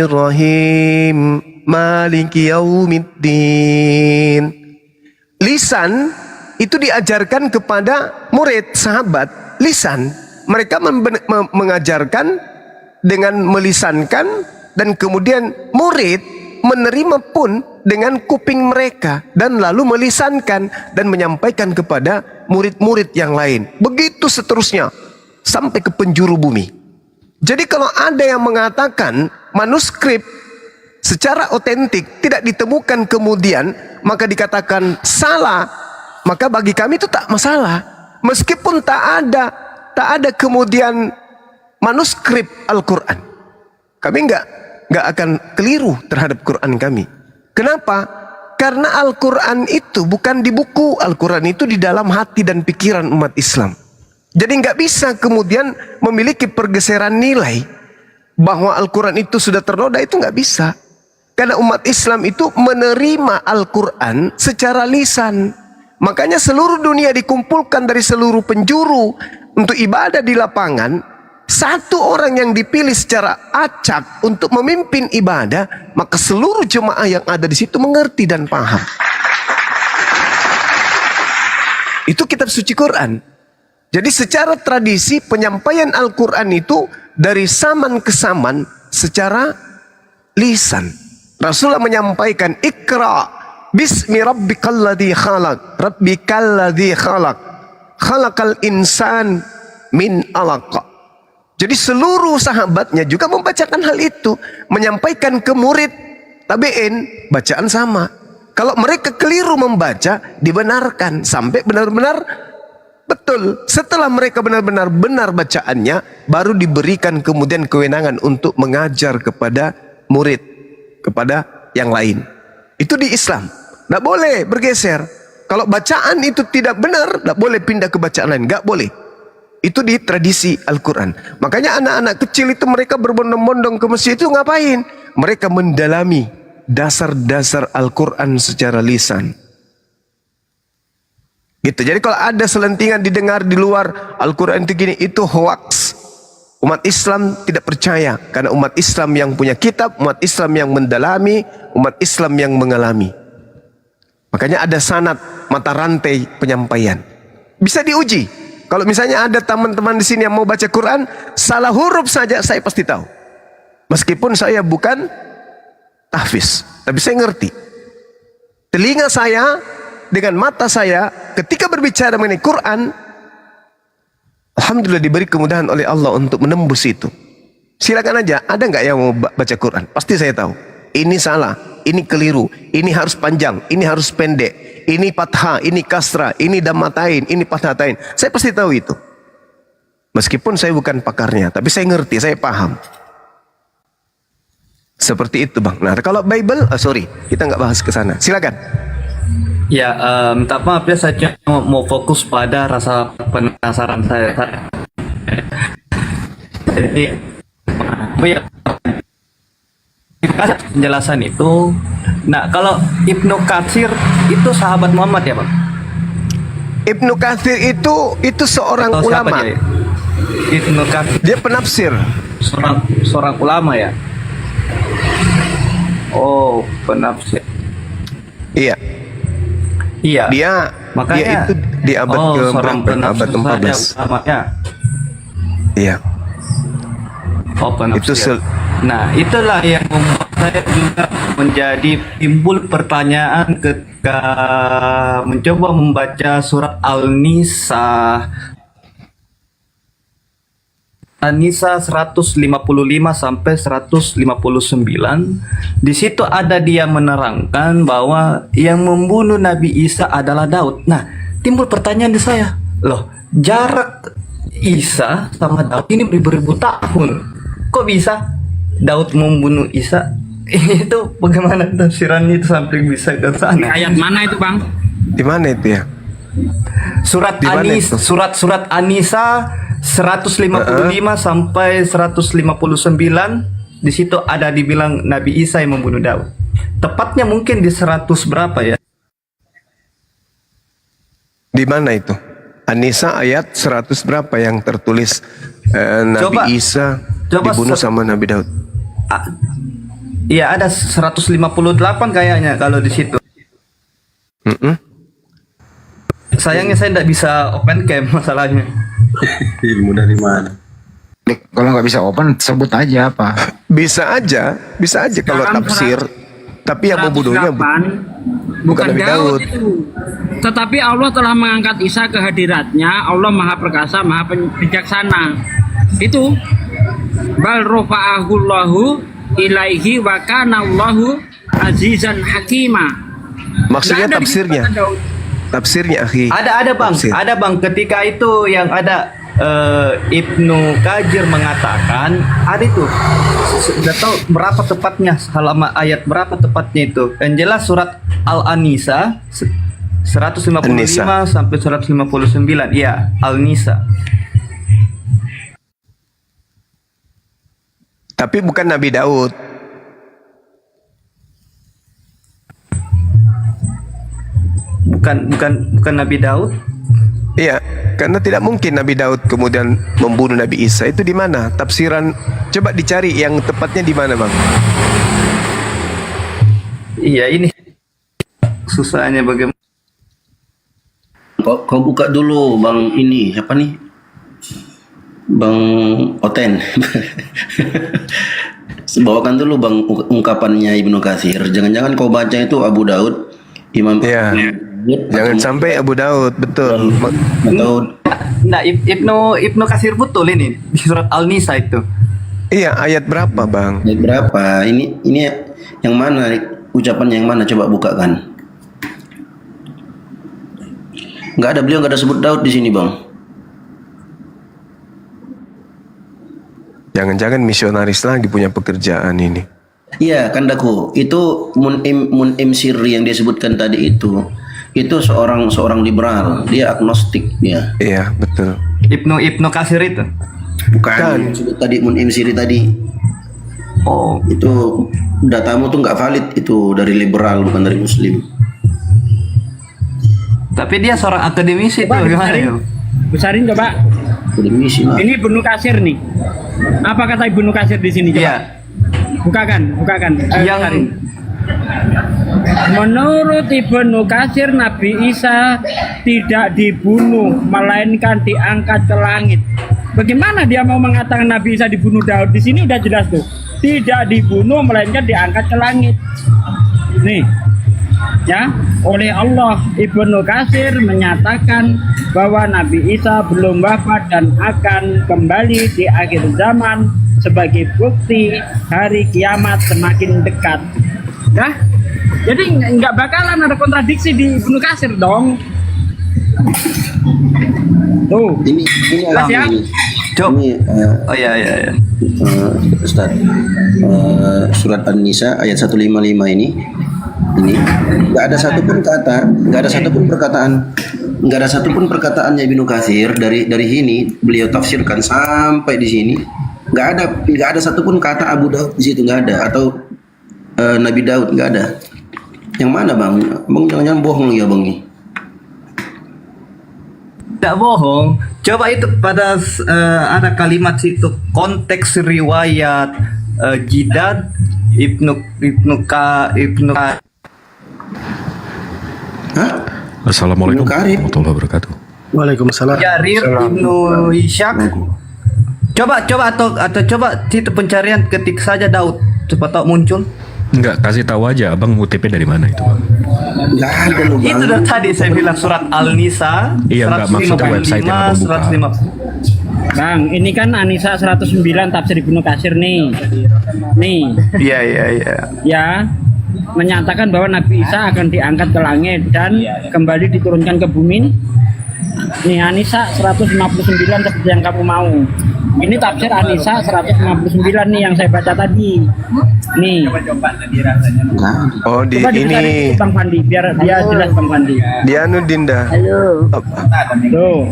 Rahim Maliki Yaumiddin. Lisan itu diajarkan kepada murid, sahabat. Lisan, mereka mengajarkan dengan melisankan, dan kemudian murid menerima pun dengan kuping mereka dan lalu melisankan dan menyampaikan kepada murid-murid yang lain. Begitu seterusnya sampai ke penjuru bumi. Jadi kalau ada yang mengatakan manuskrip secara otentik tidak ditemukan kemudian, maka dikatakan salah, maka bagi kami itu tak masalah. Meskipun tak ada kemudian manuskrip Al-Quran, kami nggak akan keliru terhadap Quran kami. Kenapa? Karena Al-Quran itu bukan di buku, Al-Quran itu di dalam hati dan pikiran umat Islam. Jadi nggak bisa kemudian memiliki pergeseran nilai bahwa Al-Quran itu sudah ternoda, itu nggak bisa. Karena umat Islam itu menerima Al-Quran secara lisan. Makanya seluruh dunia dikumpulkan dari seluruh penjuru untuk ibadah di lapangan. Satu orang yang dipilih secara acak untuk memimpin ibadah, maka seluruh jemaah yang ada di situ mengerti dan paham. Itu kitab suci Quran. Jadi secara tradisi penyampaian Al-Quran itu dari zaman ke zaman secara lisan. Rasulullah menyampaikan, Iqra bismi rabbikal ladzi khalaq, rabbikal ladzi khalaq, khalaqal insan min alaq. Jadi seluruh sahabatnya juga membacakan hal itu, menyampaikan ke murid tabi'in, bacaan sama. Kalau mereka keliru membaca, dibenarkan sampai benar-benar betul. Setelah mereka benar-benar benar bacaannya, baru diberikan kemudian kewenangan untuk mengajar kepada murid, kepada yang lain. Itu di Islam. Tidak boleh bergeser. Kalau bacaan itu tidak benar, tidak boleh pindah ke bacaan lain. Tidak boleh. Itu di tradisi Al-Quran. Makanya anak-anak kecil itu mereka berbondong-bondong ke masjid itu ngapain? Mereka mendalami dasar-dasar Al-Quran secara lisan. Gitu. Jadi kalau ada selentingan didengar di luar Al-Quran itu gini, itu hoax. Umat Islam tidak percaya. Karena umat Islam yang punya kitab, umat Islam yang mendalami, umat Islam yang mengalami. Makanya ada sanad mata rantai penyampaian. Bisa diuji. Kalau misalnya ada teman-teman di sini yang mau baca Quran, salah huruf saja saya pasti tahu. Meskipun saya bukan tahfiz, tapi saya ngerti. Telinga saya dengan mata saya ketika berbicara mengenai Quran, alhamdulillah diberi kemudahan oleh Allah untuk menembus itu. Silakan aja, ada nggak yang mau baca Quran? Pasti saya tahu. Ini salah, ini keliru, ini harus panjang, ini harus pendek, ini fathah, ini kasrah, ini dhammatain, ini fathatain. Saya pasti tahu itu. Meskipun saya bukan pakarnya, tapi saya ngerti, saya paham. Seperti itu bang. Nah kalau Bible, kita nggak bahas ke sana. Silakan. Ya, minta maaf ya, saya mau fokus pada rasa penasaran saya. Jadi, ya, penjelasan itu. Nah, kalau Ibnu Katsir itu sahabat Muhammad ya, Bang? Ibnu Katsir itu seorang ulama. Ibnu Katsir. Dia penafsir. Seorang ulama ya. Oh, penafsir. Iya. Iya. Dia itu di abad abad 14. Ya. Iya. Oh, penafsir. Itu nah, itulah yang membuat saya juga menjadi timbul pertanyaan ketika mencoba membaca surat An-Nisa 155 sampai 159. Di situ ada dia menerangkan bahwa yang membunuh Nabi Isa adalah Daud. Nah, timbul pertanyaan di saya, loh, jarak Isa sama Daud ini beribu-ribu tahun. Kok bisa Daud membunuh Isa? Itu bagaimana tafsirannya itu sampai bisa ke sana? Ayat mana itu, Bang? Di mana itu ya? Surat An-Nisa 155 sampai 159. Di situ ada dibilang Nabi Isa yang membunuh Daud. Tepatnya mungkin di 100 berapa ya? Di mana itu? An-Nisa ayat 100 berapa yang tertulis Nabi Isa dibunuh sama Nabi Daud? Iya, ada 158 kayaknya kalau di situ. Mm-mm. Sayangnya saya tidak bisa open cam masalahnya. Ilmu dari mana? Kalau nggak bisa open, sebut aja apa. Bisa aja kalau Dalam tafsir. Tapi yang membunuhnya 108, bukan Nabi Daud. itu. Tetapi Allah telah mengangkat Isa ke hadiratnya. Allah Maha Perkasa, Maha Bijaksana. Itu bal rafa'ahullahu ilaihi wa kana Allahu azizan hakima. Maksudnya Nggak ada di situ tafsirnya. kata Daud. Tafsirnya, akhi. Ada bang, Tafsir. ada bang. Ketika itu yang ada Ibnu Katsir mengatakan, ada itu. Sudah tahu berapa tepatnya halaman ayat berapa tepatnya itu? Yang jelas surat Al-Anisa 155 An-Nisa. sampai 159. Iya, Al-Nisa. Tapi bukan Nabi Daud. Bukan Nabi Daud. Iya, karena tidak mungkin Nabi Daud kemudian membunuh Nabi Isa. Itu di mana? Tafsiran, coba dicari yang tepatnya di mana, Bang? Iya, ini susahnya bagaimana. Kau buka dulu Bang ini siapa nih? Bang Oten. Bawakan dulu Bang ungkapannya Ibnu Katsir. Jangan-jangan kau baca itu Abu Daud, Imam Iya. Jangan sampai Abu Daud, betul. atau Nah, Ibnu Katsir betul ini di surat Al-Nisa itu. Iya, ayat berapa, Bang? ayat berapa? Ini yang mana? Ucapan yang mana? Coba bukakan. Nggak ada, beliau nggak ada sebut Daud di sini Bang. Jangan-jangan misionaris lagi punya pekerjaan ini. Iya, Kandaku. Itu Mun'im Sirri yang dia sebutkan tadi itu seorang liberal. Dia agnostik dia. Iya, betul. Ibnu Katsir itu. Bukan yang sebut tadi Mun'im Sirri tadi. Oh, Itu datamu tuh nggak valid, itu dari liberal bukan dari Muslim. tapi dia seorang akademisi itu Coba gimana besarin, ya? besarin coba. Akademisi lah. Ini Ibnu Katsir nih. Apa kata Ibnu Katsir di sini? Coba. Iya. Bukakan. Yang besarin. Menurut Ibnu Katsir, Nabi Isa tidak dibunuh, melainkan diangkat ke langit. Bagaimana dia mau mengatakan Nabi Isa dibunuh Daud? Di sini udah jelas tuh. Tidak dibunuh, melainkan diangkat ke langit. Nih, ya, oleh Allah. Ibnu Katsir menyatakan bahwa Nabi Isa belum wafat dan akan kembali di akhir zaman sebagai bukti hari kiamat semakin dekat. Nah, jadi nggak bakalan ada kontradiksi di Ibnu Katsir dong. Tuh, Ini Jelas ya? ini. Cok. Ini Oh iya. Ustaz. Surat An-Nisa ayat 155 ini nggak ada satupun kata, nggak ada satupun perkataan, nggak ada satupun perkataannya Ibnu Katsir dari sini beliau tafsirkan sampai di sini nggak ada satupun kata Abu Daud di situ, nggak ada, atau Nabi Daud, nggak ada. Yang mana Bang? Bang jangan-jangan bohong ya Bang nih. Tidak bohong. Coba itu pada ada kalimat situ konteks riwayat Jidad Ibnu Ka Hah? Assalamualaikum Ibnu Karib. warahmatullahi wabarakatuh. Waalaikumsalam. Jarir Ibnu Ishaq. Coba atau coba situ pencarian ketik saja Daud, cepat tahu muncul. Enggak, kasih tahu aja abang ngutipnya dari mana itu bang. Nggak ada loh Bang. Itu dari tadi saya bilang surat Al-Nisa. Iya, enggak, maksudnya website yang abang buka. 155. Bang, ini kan An-Nisa 109 tafsir Ibnu Katsir nih. Nih, Iya. ya, menyatakan bahwa Nabi Isa akan diangkat ke langit dan kembali diturunkan ke bumi. Nih An-Nisa 159 seperti yang kamu mau. Ini tafsir An-Nisa 159 nih yang saya baca tadi. Nih. Nggak ada. Oh, di Coba dicari ini Bang Fandi biar dia jelas Bang Fandi. di anu Dinda. Tuh.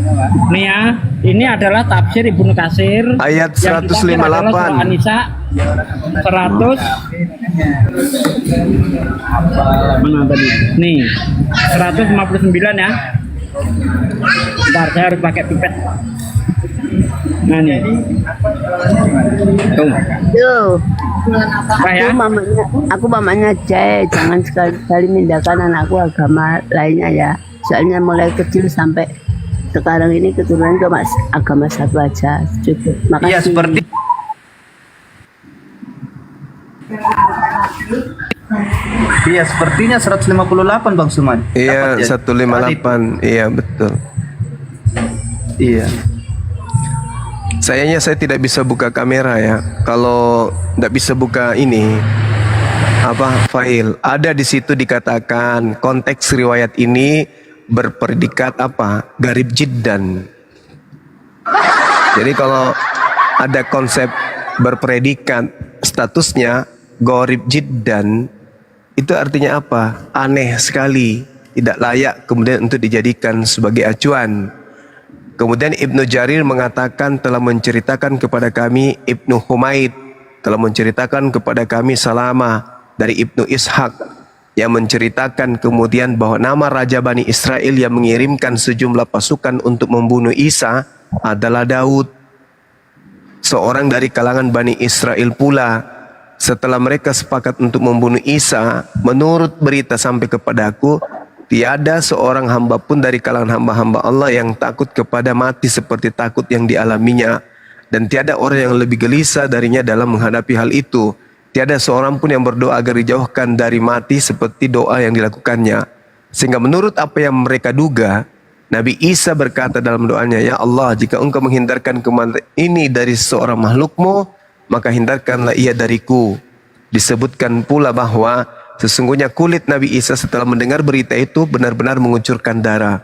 Nih ya, ini adalah tafsir Ibnu Katsir Ayat yang ditafsir adalah 158. surah An-Nisa 100 mana tadi? Nih, 159 ya. Bentar, saya harus pakai pipet. Nah nih. Tuh. Pak ya. Aku mamanya Jai, jangan sekali-kali mindahkan anakku agama lainnya ya. Soalnya mulai kecil sampai sekarang ini keturunan cuma agama satu aja. Cukup. Makasih. Iya, seperti Iya, sepertinya 158 Bang Suman. Iya, Dapat ya? 158. Iya, betul. Iya. Sayangnya saya tidak bisa buka kamera ya. Kalau tidak bisa buka ini file, ada di situ dikatakan konteks riwayat ini berpredikat garib jiddan. Jadi kalau ada konsep berpredikat statusnya gorib jiddan, itu artinya apa? Aneh sekali, tidak layak kemudian untuk dijadikan sebagai acuan. Kemudian Ibnu Jarir mengatakan telah menceritakan kepada kami, Ibnu Humaid telah menceritakan kepada kami Salama dari Ibnu Ishaq yang menceritakan kemudian bahwa nama Raja Bani Israel yang mengirimkan sejumlah pasukan untuk membunuh Isa adalah Daud, seorang dari kalangan Bani Israel pula. Setelah mereka sepakat untuk membunuh Isa, menurut berita sampai kepadaku, tiada seorang hamba pun dari kalangan hamba-hamba Allah yang takut kepada mati seperti takut yang dialaminya. Dan tiada orang yang lebih gelisah darinya dalam menghadapi hal itu. Tiada seorang pun yang berdoa agar dijauhkan dari mati seperti doa yang dilakukannya. Sehingga menurut apa yang mereka duga, Nabi Isa berkata dalam doanya, "Ya Allah, jika engkau menghindarkan kematian ini dari seorang makhlukmu, maka hindarkanlah ia dariku." Disebutkan pula bahwa sesungguhnya kulit Nabi Isa setelah mendengar berita itu benar-benar mengucurkan darah.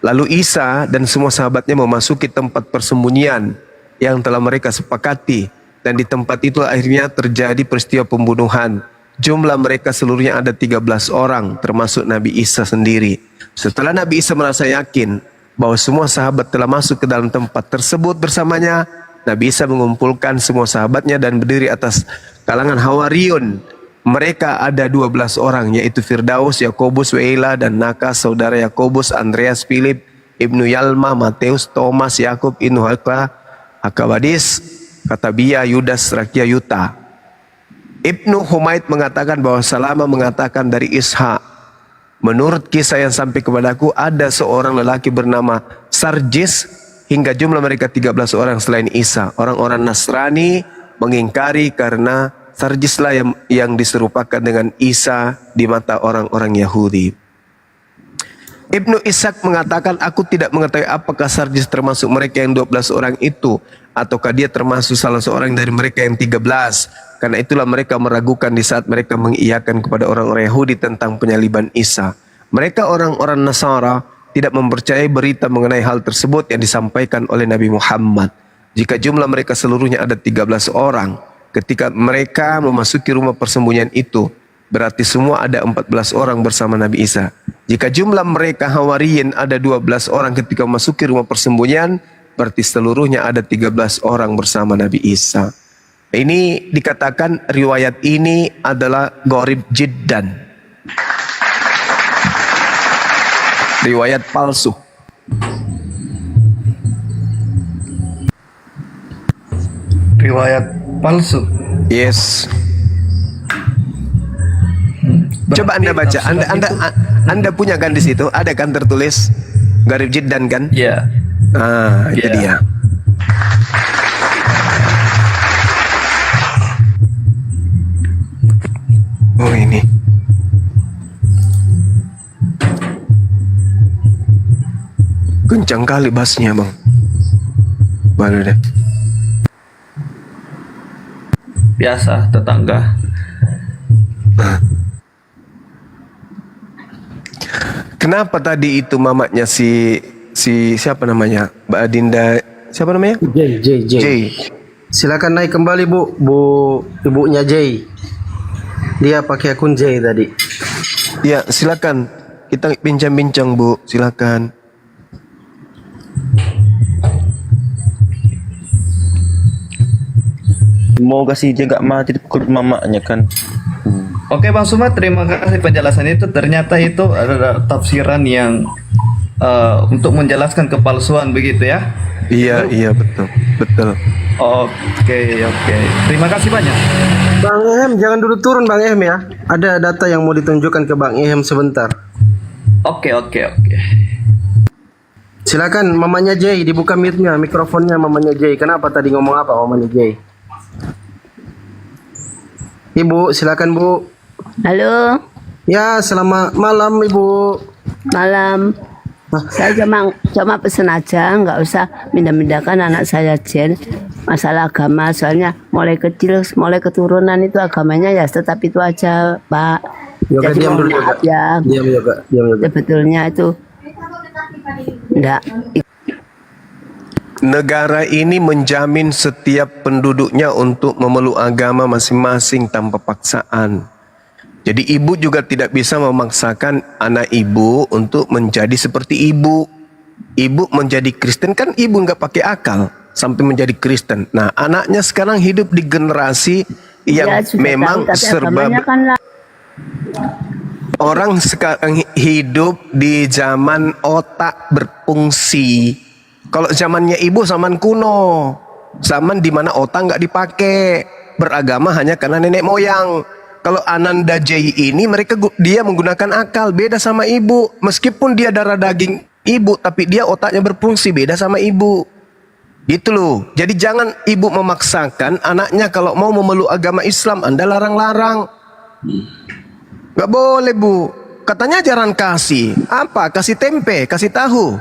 Lalu Isa dan semua sahabatnya memasuki tempat persembunyian yang telah mereka sepakati, dan di tempat itu akhirnya terjadi peristiwa pembunuhan. Jumlah mereka seluruhnya ada 13 orang, termasuk Nabi Isa sendiri. Setelah Nabi Isa merasa yakin bahwa semua sahabat telah masuk ke dalam tempat tersebut bersamanya, Nabi Isa mengumpulkan semua sahabatnya dan berdiri atas kalangan Hawariyun. Mereka ada 12 orang, yaitu Firdaus, Yakobus, Weila, dan Naka, saudara Yakobus, Andreas, Philip, Ibnu Yalma, Mateus, Thomas, Yakub, Ibnu Hakwa, Hakabadis, Katabia, Yudas, Rakia, Yuta. Ibnu Humaid mengatakan bahwa Salama mengatakan dari Ishak, menurut kisah yang sampai kepadaku, ada seorang lelaki bernama Sarjis, hingga jumlah mereka 13 orang selain Isa. Orang-orang Nasrani mengingkari karena Sarjislah yang diserupakan dengan Isa di mata orang-orang Yahudi. Ibnu Ishaq mengatakan, aku tidak mengetahui apakah Sarjis termasuk mereka yang 12 orang itu, ataukah dia termasuk salah seorang dari mereka yang 13. Karena itulah mereka meragukan di saat mereka mengiyakan kepada orang-orang Yahudi tentang penyaliban Isa. Mereka orang-orang Nasara tidak mempercayai berita mengenai hal tersebut yang disampaikan oleh Nabi Muhammad. Jika jumlah mereka seluruhnya ada 13 orang, ketika mereka memasuki rumah persembunyian itu, berarti semua ada 14 orang bersama Nabi Isa. Jika jumlah mereka Hawariyin ada 12 orang ketika memasuki rumah persembunyian, berarti seluruhnya ada 13 orang bersama Nabi Isa. Ini dikatakan riwayat ini adalah gharib jiddan. Riwayat palsu. Riwayat palsu. Yes. Coba Anda baca. Anda punya kan di situ? Ada kan tertulis gharib jiddan kan? Iya. Ah, itu dia. Oh ini. Kencang kali bassnya bang. Baru deh. Biasa tetangga. Kenapa tadi itu mamaknya si siapa namanya? Mbak Adinda, siapa namanya? J. Silakan naik kembali ibunya J. Dia pakai akun J tadi. Ya, silakan. Kita bincang-bincang, Bu. Silakan. Mau kasih jaga mati ikut mamaknya kan. Oke Bang Suma, terima kasih penjelasan itu. Ternyata itu adalah tafsiran yang untuk menjelaskan kepalsuan begitu ya? Iya, betul. Oke. Terima kasih banyak. Bang Ehem, jangan dulu turun Bang Ehem ya. Ada data yang mau ditunjukkan ke Bang Ehem sebentar. Oke. Silakan mamanya Jay, dibuka mic-nya, mikrofonnya mamanya Jay. Kenapa tadi ngomong apa mamanya Jay? Ibu, silakan Bu. Halo, Ya, selamat malam Ibu. malam. Saya cuma pesen aja, nggak usah mindah-mindahkan anak saya Jen. Masalah agama, soalnya mulai kecil, mulai keturunan itu agamanya ya tetap itu aja, Pak. Yoga, Jadi diam mohon dulu, Yoga. maaf ya, Diam Yoga, diam Yoga. sebetulnya itu enggak. Negara ini menjamin setiap penduduknya untuk memeluk agama masing-masing tanpa paksaan. Jadi ibu juga tidak bisa memaksakan anak ibu untuk menjadi seperti ibu. Ibu menjadi Kristen kan ibu nggak pakai akal sampai menjadi Kristen. Nah anaknya sekarang hidup di generasi yang Ya, sudah memang tahu, tapi serba agamanya kan orang sekarang hidup di zaman otak berfungsi. Kalau zamannya ibu zaman kuno, zaman dimana otak nggak dipakai, beragama hanya karena nenek moyang. Kalau Ananda Jai ini dia menggunakan akal, beda sama ibu. Meskipun dia darah daging ibu, tapi dia otaknya berfungsi, beda sama ibu. Gitu loh. Jadi jangan ibu memaksakan anaknya kalau mau memeluk agama Islam, Anda larang-larang. Gak boleh Bu. Katanya ajaran kasih. Apa? Kasih tempe, kasih tahu.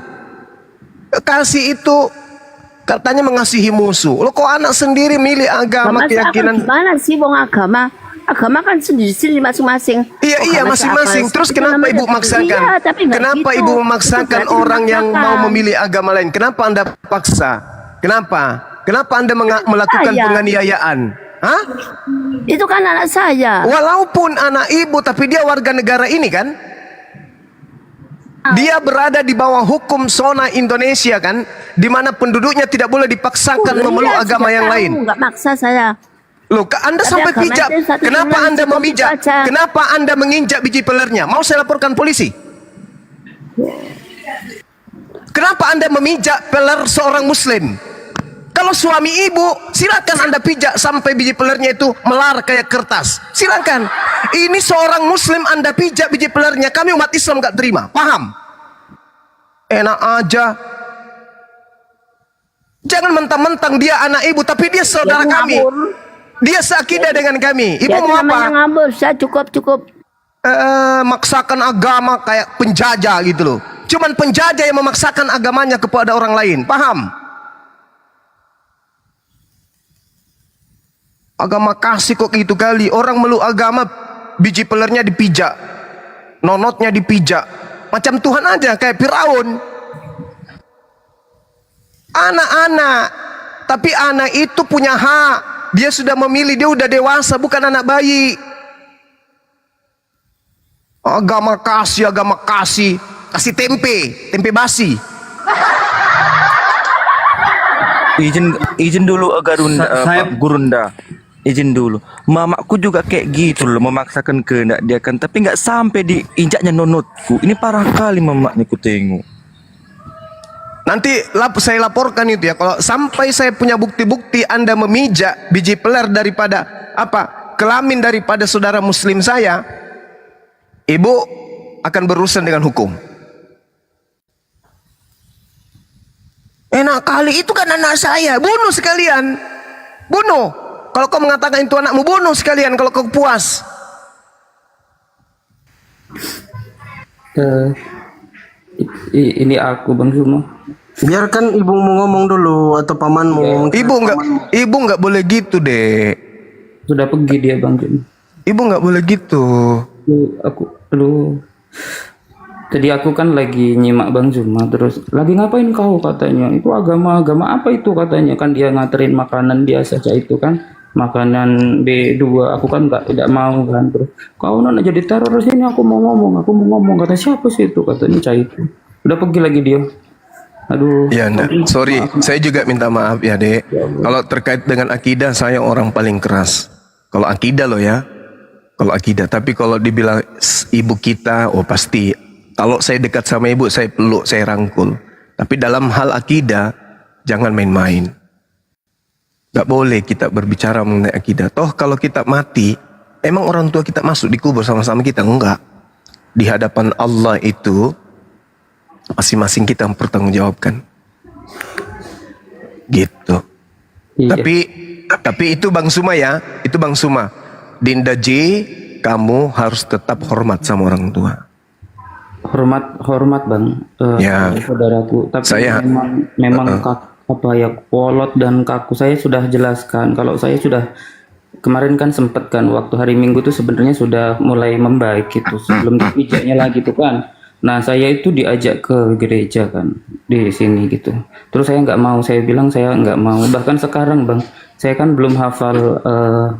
Kasih itu katanya mengasihi musuh. Lo kok anak sendiri milih agama, keyakinan? Gimana sih wong agama? Agama kan sendiri-sendiri masing-masing. Iya masing-masing. Terus kenapa ibu maksakan? Iya, tapi nggak Kenapa gitu. ibu Itu memaksakan berarti orang yang memaksakan. mau memilih agama lain? Kenapa Anda paksa? Kenapa? Kenapa Anda melakukan Saya. penganiayaan? Hah? Itu kan anak saya. Walaupun anak ibu, tapi dia warga negara ini kan? Dia berada di bawah hukum zona Indonesia kan? Di mana penduduknya tidak boleh dipaksakan memeluk Iya, agama sudah yang tahu, lain. nggak maksa saya. Loh, Anda Tapi sampai agama pijak. itu satu Kenapa bulan Anda cukup memijak? itu aja. Kenapa Anda menginjak biji pelernya? Mau saya laporkan polisi? Kenapa Anda memijak peler seorang muslim? Kalau suami ibu, silakan Anda pijak sampai biji pelernya itu melar kayak kertas. Silakan. Ini seorang muslim Anda pijak biji pelernya, kami umat Islam gak terima. Paham? Enak aja. Jangan mentang-mentang dia anak ibu, tapi dia saudara Dia kami. ngabur. Dia seakidah dengan kami. Ibu Ya, itu mau namanya apa? ngabur. Saya cukup. Maksakan agama kayak penjajah gitu loh. Cuman penjajah yang memaksakan agamanya kepada orang lain. Paham? Agama kasih kok gitu kali. Orang meluk agama, biji pelernya dipijak, nonotnya dipijak. Macam Tuhan aja kayak Firaun. Anak-anak, tapi anak itu punya hak. Dia sudah memilih, dia udah dewasa, bukan anak bayi. Agama kasih, kasih tempe basi. Izin dulu Garunda, Saya- Pak Gurunda. Izin dulu. Mamaku juga kayak gitu loh, memaksakan kehendak dia kan, tapi nggak sampai diinjaknya nonotku. Ini parah kali mamaknya ku tengok. Nanti saya laporkan itu ya. Kalau sampai saya punya bukti-bukti Anda memijak biji peler daripada kelamin daripada saudara muslim saya, ibu akan berurusan dengan hukum. Enak kali, itu kan anak saya. Bunuh sekalian. Bunuh. Kalau kau mengatakan itu anakmu, bunuh sekalian kalau kau puas. Ini aku Bang Sumo. Biarkan ibu mau ngomong dulu atau pamanmu. Ibu nggak boleh gitu deh. Sudah pergi dia Bang Sumo. Ibu nggak boleh gitu. Tadi aku kan lagi nyimak Bang Zuma, terus lagi ngapain kau katanya, itu agama apa itu katanya, kan dia nganterin makanan biasa saja itu kan, makanan B2, aku kan tidak mau kan, terus kau nak jadi teror sini, aku mau ngomong, kata siapa sih itu, katanya Cah itu, udah pergi lagi dia. Aduh. Ya, enggak. Sorry, saya juga minta maaf ya, Dek. Kalau terkait dengan akidah, saya orang paling keras. Kalau akidah loh ya. Kalau akidah, tapi kalau dibilang ibu kita, oh pasti. Kalau saya dekat sama ibu, saya peluk, saya rangkul. Tapi dalam hal akidah, jangan main-main. Gak boleh kita berbicara mengenai akidah. Toh kalau kita mati, emang orang tua kita masuk di kubur sama-sama kita? Enggak. Di hadapan Allah itu masing-masing kita mempertanggungjawabkan. Gitu. Iya. Tapi itu Bang Suma ya, itu Bang Suma. Dinda J, kamu harus tetap hormat sama orang tua. Hormat bang. Ya. Saudaraku. Tapi Saya- memang kolot dan kaku. Saya sudah jelaskan. Kalau saya sudah kemarin kan sempet kan waktu hari Minggu tuh sebenarnya sudah mulai membaik gitu. Sebelum dipijaknya lagi tuh kan. Nah saya itu diajak ke gereja kan di sini gitu. Terus saya nggak mau. Saya bilang saya nggak mau. Bahkan sekarang bang, saya kan belum hafal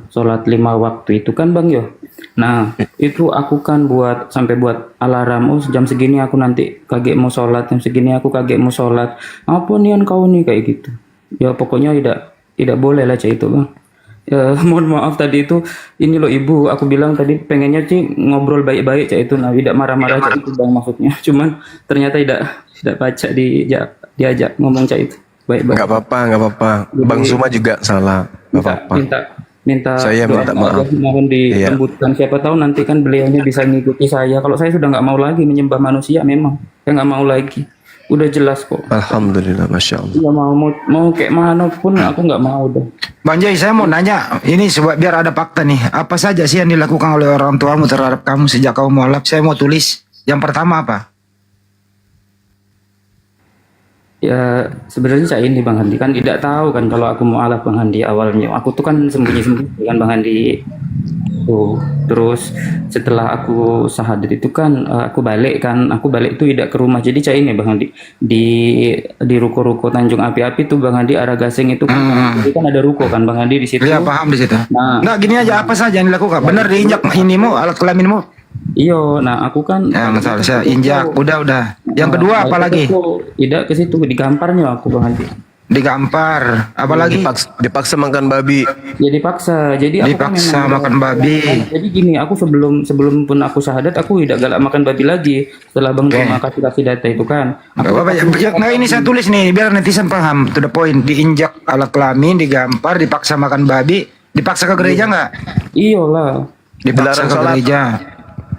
sholat 5 waktu itu kan bang yo. Nah itu aku kan buat alarm. Oh jam segini aku nanti kaget mau sholat, jam segini aku kaget mau sholat. Apa nih kau nih kayak gitu? Ya pokoknya tidak boleh lah cah itu bang. Ya, mohon maaf tadi itu ini loh ibu, aku bilang tadi pengennya sih ngobrol baik-baik cah itu, nah tidak marah-marah cah itu bang maksudnya. Cuman ternyata tidak baca diajak ngomong cah itu baik-baik. Nggak apa-apa. Bang Suma juga salah. Nggak apa-apa. Minta Saya doa minta aja, maaf. mohon Iya. dilembutkan. Siapa tahu nanti kan beliaunya bisa ngikuti saya. Kalau saya sudah nggak mau lagi menyembah manusia, memang saya nggak mau lagi. Udah jelas kok. Alhamdulillah, Masya Allah. Nggak mau kayak mana pun aku nggak mau dah. Bang Jai, saya mau nanya, ini biar ada fakta nih. Apa saja sih yang dilakukan oleh orang tuamu terhadap kamu sejak kamu mualaf? Saya mau tulis. Yang pertama apa? Ya sebenarnya saya ini Bang Handi kan tidak tahu kan kalau aku mau alaf Bang Handi awalnya. Aku tuh kan sembunyi-sembunyi kan Bang Handi. Tuh. Terus setelah aku syahadat itu kan aku balik itu tidak ke rumah. Jadi saya ini Bang Handi di ruko-ruko Tanjung Api-Api tuh Bang Handi arah Gasing itu kan ada ruko kan Bang Handi di situ. Iya paham di situ. Nah. Nggak gini aja, apa saja yang dilakukan? Benar diinjak inimu, alat kelaminmu? Iyo, nah aku kan Ya masalah, saya injak, udah. Yang kedua apa lagi? Tidak ke situ digamparnya aku Bang Handi. Digampar, apa lagi? Dipaksa makan babi. Ya dipaksa. Jadi aku kan Dipaksa memang makan babi. Jadi gini, aku sebelum pun aku syahadat, aku tidak galak makan babi lagi. Setelah Bang Cuma kasih data itu kan. Nggak apa-apa, nah ini saya tulis nih biar netizen paham. To the point, diinjak alat kelamin, digampar, dipaksa makan babi, dipaksa ke gereja nggak? Iyalah. Dipaksa Dilarang ke sholat. gereja.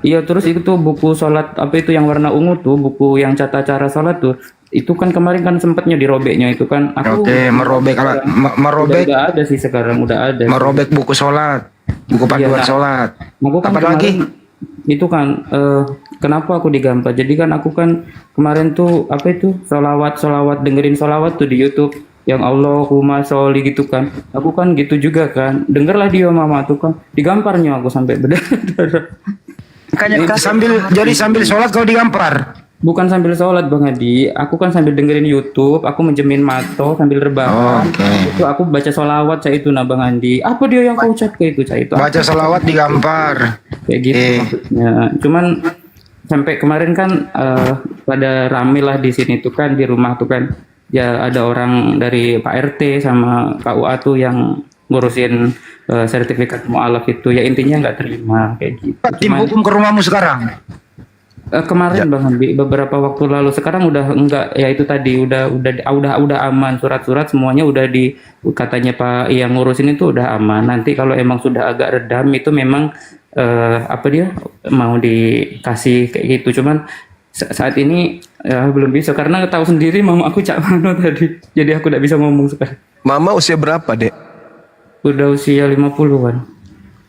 Iya, terus itu tuh buku sholat apa itu yang warna ungu tuh, buku yang tata cara sholat tuh. Itu kan kemarin kan sempatnya dirobeknya itu kan. Aku Oke, merobek alat, merobek, udah ada sih sekarang udah ada. merobek buku sholat, buku panduan Iya, sholat. Aku kan Apa lagi? itu kan kenapa aku digampar? Jadi kan aku kan kemarin tuh apa itu solawat dengerin solawat tuh di YouTube yang Allahumma sholli gitu kan. Aku kan gitu juga kan. Dengerlah dia mama tuh kan digamparnya aku sampai berdarah. Sambil sholat kau digampar. Bukan sambil sholat Bang Hadi, aku kan sambil dengerin YouTube, aku menjemin mato sambil rebahan. Oke. Itu aku baca sholawat cah itu nah Bang Hadi. Apa dia yang kau ucap kayak itu cah itu? Baca sholawat digampar. Kayak gitu maksudnya. Cuman sampai kemarin kan pada rame lah di sini tuh kan di rumah tuh kan ya ada orang dari Pak RT sama KUA tuh yang ngurusin sertifikat mualaf itu ya intinya nggak terima kayak gitu. Tim hukum ke rumahmu sekarang. Kemarin Bang Handi beberapa waktu lalu sekarang udah enggak ya itu tadi udah aman surat-surat semuanya udah di katanya Pak yang ngurusin itu udah aman. Nanti kalau emang sudah agak redam itu memang apa dia mau dikasih kayak gitu. Cuman saat ini belum bisa karena tahu sendiri mama aku cak mano tadi. Jadi aku tidak bisa ngomong sekarang. Mama usia berapa, Dek? Udah usia 50-an.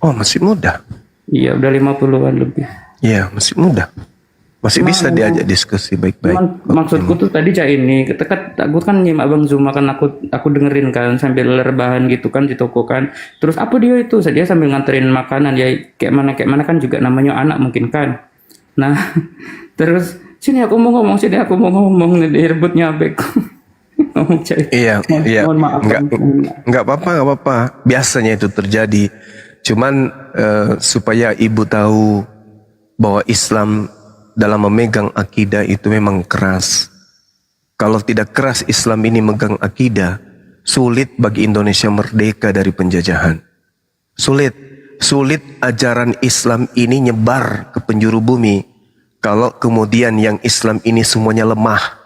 Oh, masih muda. Iya, udah 50-an lebih. Iya, masih muda. Masih bisa diajak diskusi baik-baik. Cuman maksudku tuh tadi cak ini, aku kan nyimak Bang Zuma kan aku dengerin kan sambil rebahan gitu kan di toko kan. Terus apa dia itu? Dia sambil nganterin makanan ya kayak mana kan juga namanya anak mungkin kan. Nah, terus sini aku mau ngomong nih rebutnya abek. Ngomong cak. Iya. Mohon maaf. Enggak apa-apa. Biasanya itu terjadi. Cuman supaya ibu tahu bahwa Islam dalam memegang akidah itu memang keras. Kalau tidak keras Islam ini megang akidah, sulit bagi Indonesia merdeka dari penjajahan. Sulit ajaran Islam ini nyebar ke penjuru bumi kalau kemudian yang Islam ini semuanya lemah.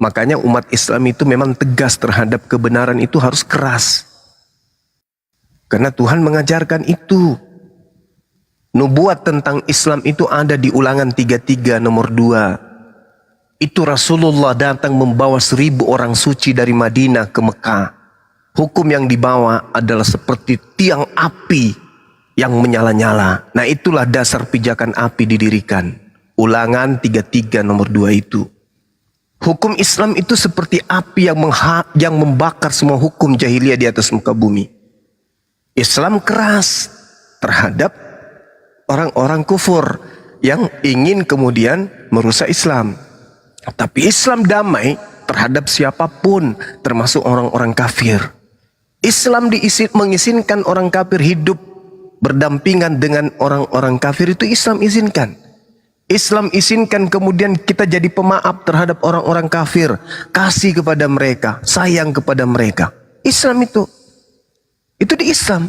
Makanya umat Islam itu memang tegas terhadap kebenaran itu harus keras. Karena Tuhan mengajarkan itu. Nubuat tentang Islam itu ada di Ulangan 33 nomor 2. Itu Rasulullah datang membawa 1000 orang suci dari Madinah ke Mekah. Hukum yang dibawa adalah seperti tiang api yang menyala-nyala. Nah, itulah dasar pijakan api didirikan. Ulangan 33 nomor 2 itu. Hukum Islam itu seperti api yang membakar semua hukum jahiliyah di atas muka bumi. Islam keras terhadap orang-orang kufur yang ingin kemudian merusak Islam. Tapi Islam damai terhadap siapapun, termasuk orang-orang kafir. Islam mengizinkan orang kafir hidup berdampingan dengan orang-orang kafir, itu Islam izinkan. Islam izinkan kemudian kita jadi pemaaf terhadap orang-orang kafir, kasih kepada mereka, sayang kepada mereka. Islam itu di Islam.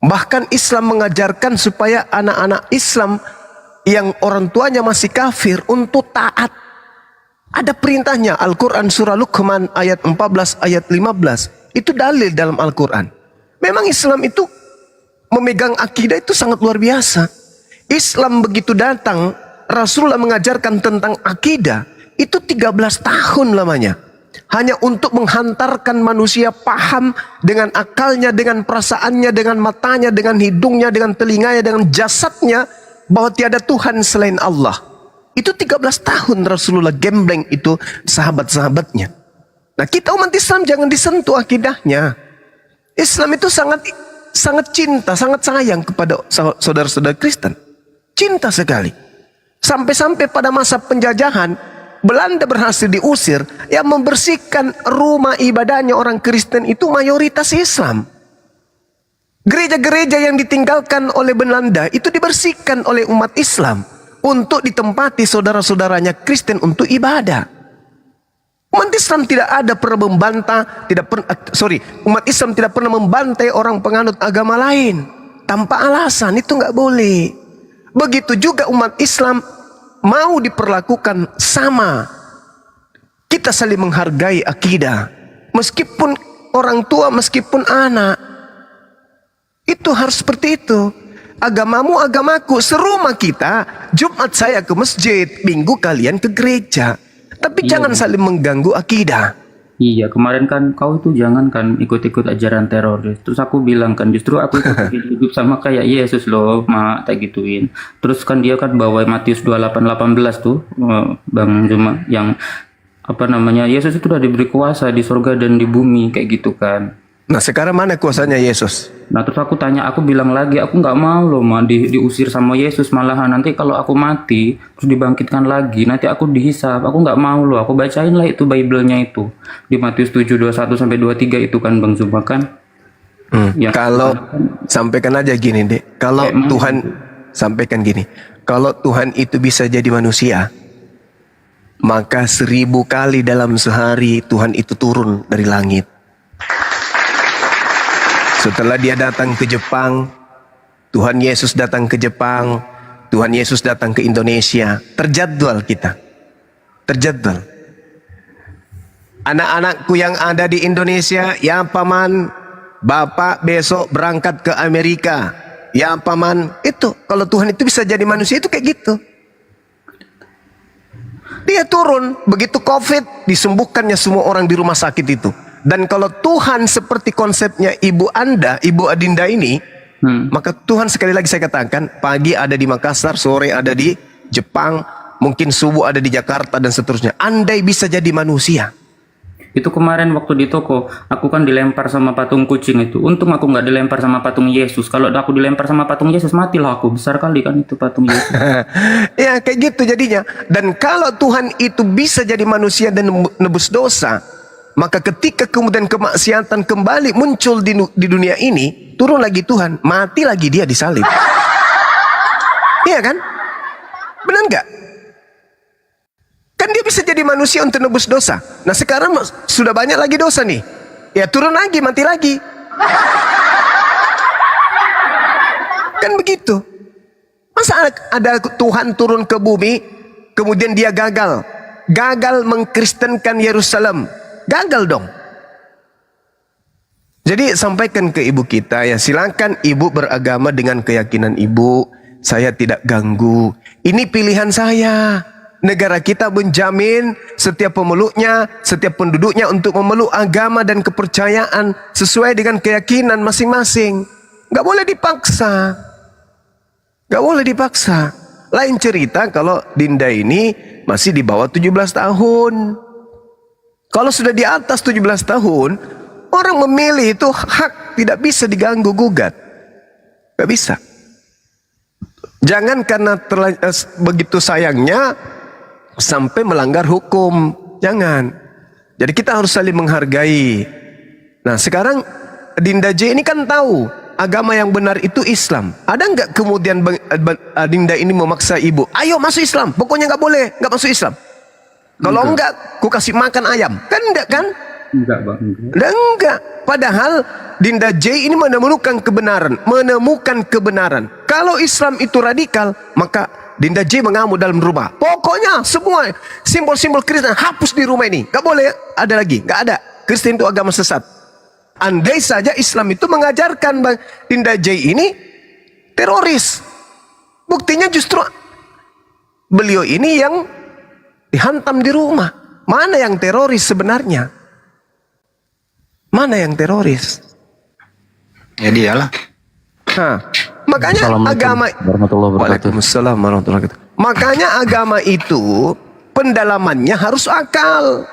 Bahkan Islam mengajarkan supaya anak-anak Islam yang orang tuanya masih kafir untuk taat. Ada perintahnya, Al-Quran surah Luqman ayat 14 ayat 15. Itu dalil dalam Al-Quran. Memang Islam itu memegang akidah itu sangat luar biasa. Islam begitu datang, Rasulullah mengajarkan tentang akidah, itu 13 tahun lamanya. Hanya untuk menghantarkan manusia paham dengan akalnya, dengan perasaannya, dengan matanya, dengan hidungnya, dengan telinganya, dengan jasadnya, bahwa tiada Tuhan selain Allah. Itu 13 tahun Rasulullah gembleng itu sahabat-sahabatnya. Nah, kita umat Islam jangan disentuh akidahnya. Islam itu sangat cinta, sangat sayang kepada saudara-saudara Kristen. Cinta sekali. Sampai-sampai pada masa penjajahan, Belanda berhasil diusir, yang membersihkan rumah ibadahnya orang Kristen itu mayoritas Islam. Gereja-gereja yang ditinggalkan oleh Belanda itu dibersihkan oleh umat Islam untuk ditempati saudara-saudaranya Kristen untuk ibadah. Umat Islam tidak ada pernah membantah, umat Islam tidak pernah membantai orang penganut agama lain tanpa alasan, itu nggak boleh. Begitu juga umat Islam mau diperlakukan sama. Kita saling menghargai akidah. Meskipun orang tua, meskipun anak. Itu harus seperti itu. Agamamu, agamaku. Serumah kita, Jumat saya ke masjid, Minggu kalian ke gereja. Tapi jangan saling mengganggu akidah. Iya, kemarin kan kau itu jangan kan ikut-ikut ajaran teroris. Terus aku bilang kan, justru aku hidup sama kayak Yesus loh, mak, tak gituin. Terus kan dia kan bawa Matius 28:18 tuh, Bang Juma, yang apa namanya, Yesus itu udah diberi kuasa di surga dan di bumi, kayak gitu kan. Nah, sekarang mana kuasanya Yesus? Nah, terus aku bilang lagi, aku nggak mau loh, ma, diusir sama Yesus. Malahan nanti kalau aku mati, terus dibangkitkan lagi, nanti aku dihisab. Aku nggak mau loh, aku bacain lah itu Bible-nya itu. Di Matius 7:21-23 itu kan, Bang Zuma kan. Kalau sampaikan aja gini deh, kalau Tuhan sampaikan gini, kalau Tuhan itu bisa jadi manusia, maka 1000 kali dalam sehari Tuhan itu turun dari langit. Setelah dia datang ke Jepang, Tuhan Yesus datang ke Jepang, Tuhan Yesus datang ke Indonesia. Terjadwal kita. Terjadwal. Anak-anakku yang ada di Indonesia, ya paman, bapak besok berangkat ke Amerika. Ya paman, itu kalau Tuhan itu bisa jadi manusia itu kayak gitu. Dia turun, begitu COVID, disembuhkannya semua orang di rumah sakit itu. Dan kalau Tuhan seperti konsepnya ibu Anda, ibu Adinda ini, maka Tuhan sekali lagi saya katakan, pagi ada di Makassar, sore ada di Jepang, mungkin subuh ada di Jakarta dan seterusnya. Andai bisa jadi manusia. Itu kemarin waktu di toko, aku kan dilempar sama patung kucing itu. Untung aku nggak dilempar sama patung Yesus. Kalau aku dilempar sama patung Yesus, matilah aku. Besar kali kan itu patung Yesus. Ya kayak gitu jadinya. Dan kalau Tuhan itu bisa jadi manusia dan nebus dosa, maka ketika kemudian kemaksiatan kembali muncul di dunia ini, turun lagi Tuhan, mati lagi dia disalib. Iya kan? Benar nggak? Kan dia bisa jadi manusia untuk nebus dosa. Nah sekarang sudah banyak lagi dosa nih. Ya turun lagi, mati lagi. Kan begitu. Masa ada Tuhan turun ke bumi, kemudian dia gagal. Gagal mengkristenkan Yerusalem. Gagal dong. Jadi sampaikan ke ibu kita ya, silakan ibu beragama dengan keyakinan ibu. Saya tidak ganggu. Ini pilihan saya. Negara kita menjamin setiap pemeluknya, setiap penduduknya untuk memeluk agama dan kepercayaan sesuai dengan keyakinan masing-masing. Gak boleh dipaksa. Gak boleh dipaksa. Lain cerita kalau Dinda ini masih di bawah 17 tahun. Kalau sudah di atas 17 tahun, orang memilih itu hak, tidak bisa diganggu gugat. Gak bisa. Jangan karena begitu sayangnya sampai melanggar hukum. Jangan. Jadi kita harus saling menghargai. Nah sekarang Dinda J ini kan tahu agama yang benar itu Islam. Ada nggak kemudian Dinda ini memaksa ibu, ayo masuk Islam, pokoknya nggak boleh, nggak masuk Islam. Kalau enggak, ku kasih makan ayam. Kan enggak kan? Enggak bang. Enggak. Enggak. Padahal Dinda J ini menemukan kebenaran. Kalau Islam itu radikal, maka Dinda J mengamuk dalam rumah. Pokoknya semua simbol-simbol Kristen hapus di rumah ini. Gak boleh ada lagi. Gak ada. Kristen itu agama sesat. Andai saja Islam itu mengajarkan Dinda J ini teroris. Buktinya justru beliau ini yang dihantam di rumah. Mana yang teroris sebenarnya? Mana yang teroris? Ya dialah. Nah, makanya agama Waalaikumsalam warahmatullahi wabarakatuh. Makanya agama itu pendalamannya harus akal.